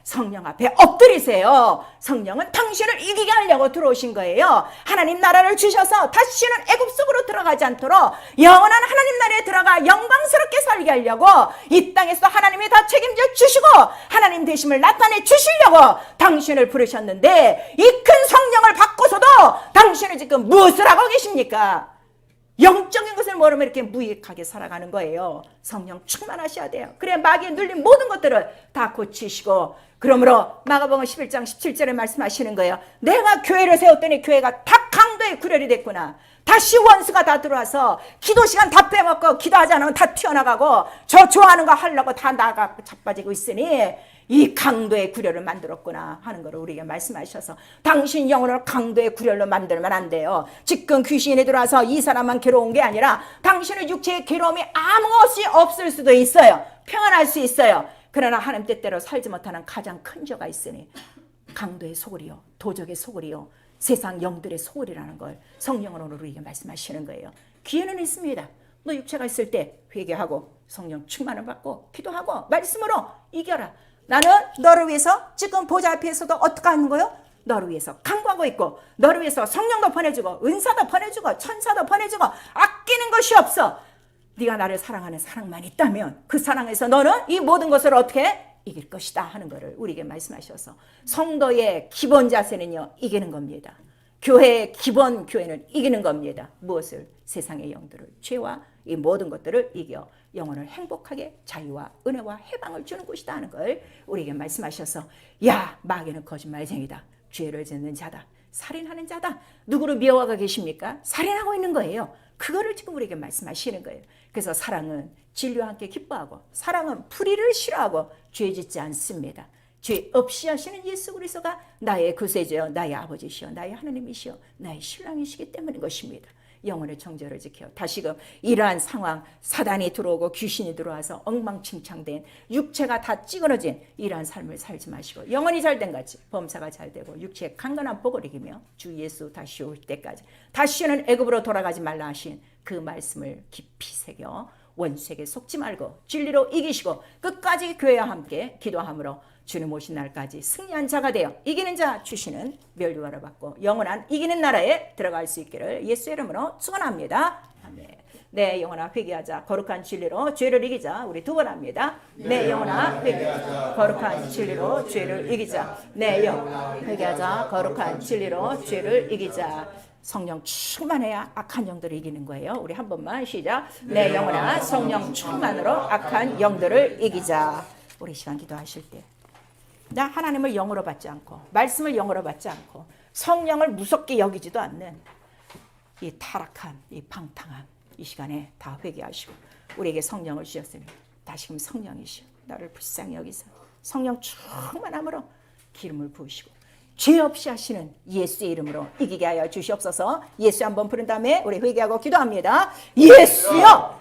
성령 앞에 엎드리세요. 성령은 당신을 이기게 하려고 들어오신 거예요. 하나님 나라를 주셔서 다시는 애굽 속으로 들어가지 않도록 영원한 하나님 나라에 들어가 영광스럽게 살게 하려고 이 땅에서 하나님이 다 책임져 주시고 하나님 되심을 나타내 주시려고 당신을 부르셨는데 이 큰 성령을 받고서도 당신은 지금 무엇을 하고 계십니까? 영적인 것을 모르면 이렇게 무익하게 살아가는 거예요. 성령 충만하셔야 돼요. 그래야 마귀에 눌린 모든 것들을 다 고치시고. 그러므로 마가복음 11장 17절에 말씀하시는 거예요. 내가 교회를 세웠더니 교회가 다 강도의 구렬이 됐구나. 다시 원수가 다 들어와서 기도 시간 다 빼먹고 기도하지 않으면 다 튀어나가고 저 좋아하는 거 하려고 다 나가 자빠지고 있으니 이 강도의 구렬을 만들었구나 하는 걸 우리에게 말씀하셔서 당신 영혼을 강도의 구렬로 만들면 안 돼요. 지금 귀신이 들어와서 이 사람만 괴로운 게 아니라 당신의 육체의 괴로움이 아무것이 없을 수도 있어요. 평안할 수 있어요. 그러나 하나님 뜻대로 살지 못하는 가장 큰 죄가 있으니 강도의 소굴이요, 도적의 소굴이요, 세상 영들의 소굴이라는 걸 성령은 오늘 우리에게 말씀하시는 거예요. 기회는 있습니다. 너 육체가 있을 때 회개하고 성령 충만을 받고 기도하고 말씀으로 이겨라. 나는 너를 위해서 지금 보좌 앞에서도 어떻게 하는 거요? 너를 위해서 간구하고 있고 너를 위해서 성령도 보내주고 은사도 보내주고 천사도 보내주고 아끼는 것이 없어. 네가 나를 사랑하는 사랑만 있다면 그 사랑에서 너는 이 모든 것을 어떻게 이길 것이다 하는 것을 우리에게 말씀하셔서 성도의 기본 자세는요 이기는 겁니다. 교회의 기본 교회는 이기는 겁니다. 무엇을? 세상의 영들을, 죄와 이 모든 것들을 이겨 영혼을 행복하게 자유와 은혜와 해방을 주는 곳이다 하는 걸 우리에게 말씀하셔서 야 마귀는 거짓말쟁이다. 죄를 짓는 자다. 살인하는 자다. 누구를 미워하고 계십니까? 살인하고 있는 거예요. 그거를 지금 우리에게 말씀하시는 거예요. 그래서 사랑은 진리와 함께 기뻐하고 사랑은 불의를 싫어하고 죄 짓지 않습니다. 죄 없이 하시는 예수 그리스도가 나의 구세주여 나의 아버지시여 나의 하나님이시여 나의 신랑이시기 때문인 것입니다. 영혼의 정죄를 지켜 다시금 이러한 상황 사단이 들어오고 귀신이 들어와서 엉망진창된 육체가 다 찌그러진 이러한 삶을 살지 마시고 영혼이 잘된 같이 범사가 잘되고 육체의 강건한 복을 이기며 주 예수 다시 올 때까지 다시는 애굽으로 돌아가지 말라 하신 그 말씀을 깊이 새겨 원수에게 속지 말고 진리로 이기시고 끝까지 교회와 함께 기도함으로 주님 오신 날까지 승리한 자가 되어 이기는 자 주시는 멸류관을 받고 영원한 이기는 나라에 들어갈 수 있기를 예수의 이름으로 축원합니다. 아멘. 내 영혼아 회개하자 거룩한 진리로 죄를 이기자. 우리 두 번 합니다. 내 영혼아 회개하자 거룩한 진리로 죄를 이기자. 내 영혼아 회개하자 거룩한 진리로 죄를 이기자. 성령 충만해야 악한 영들을 이기는 거예요. 우리 한 번만 시작. 내 영혼아 성령 충만으로 악한 영들을 이기자. 우리 이 시간 기도하실 때 나 하나님을 영으로 받지 않고 말씀을 영으로 받지 않고 성령을 무섭게 여기지도 않는 이 타락한 이 방탕함 이 시간에 다 회개하시고 우리에게 성령을 주셨으니 다시금 성령이시오 나를 불쌍히 여기서 성령 충만함으로 기름을 부으시고 죄 없이 하시는 예수의 이름으로 이기게 하여 주시옵소서. 예수 한번 부른 다음에 우리 회개하고 기도합니다. 예수여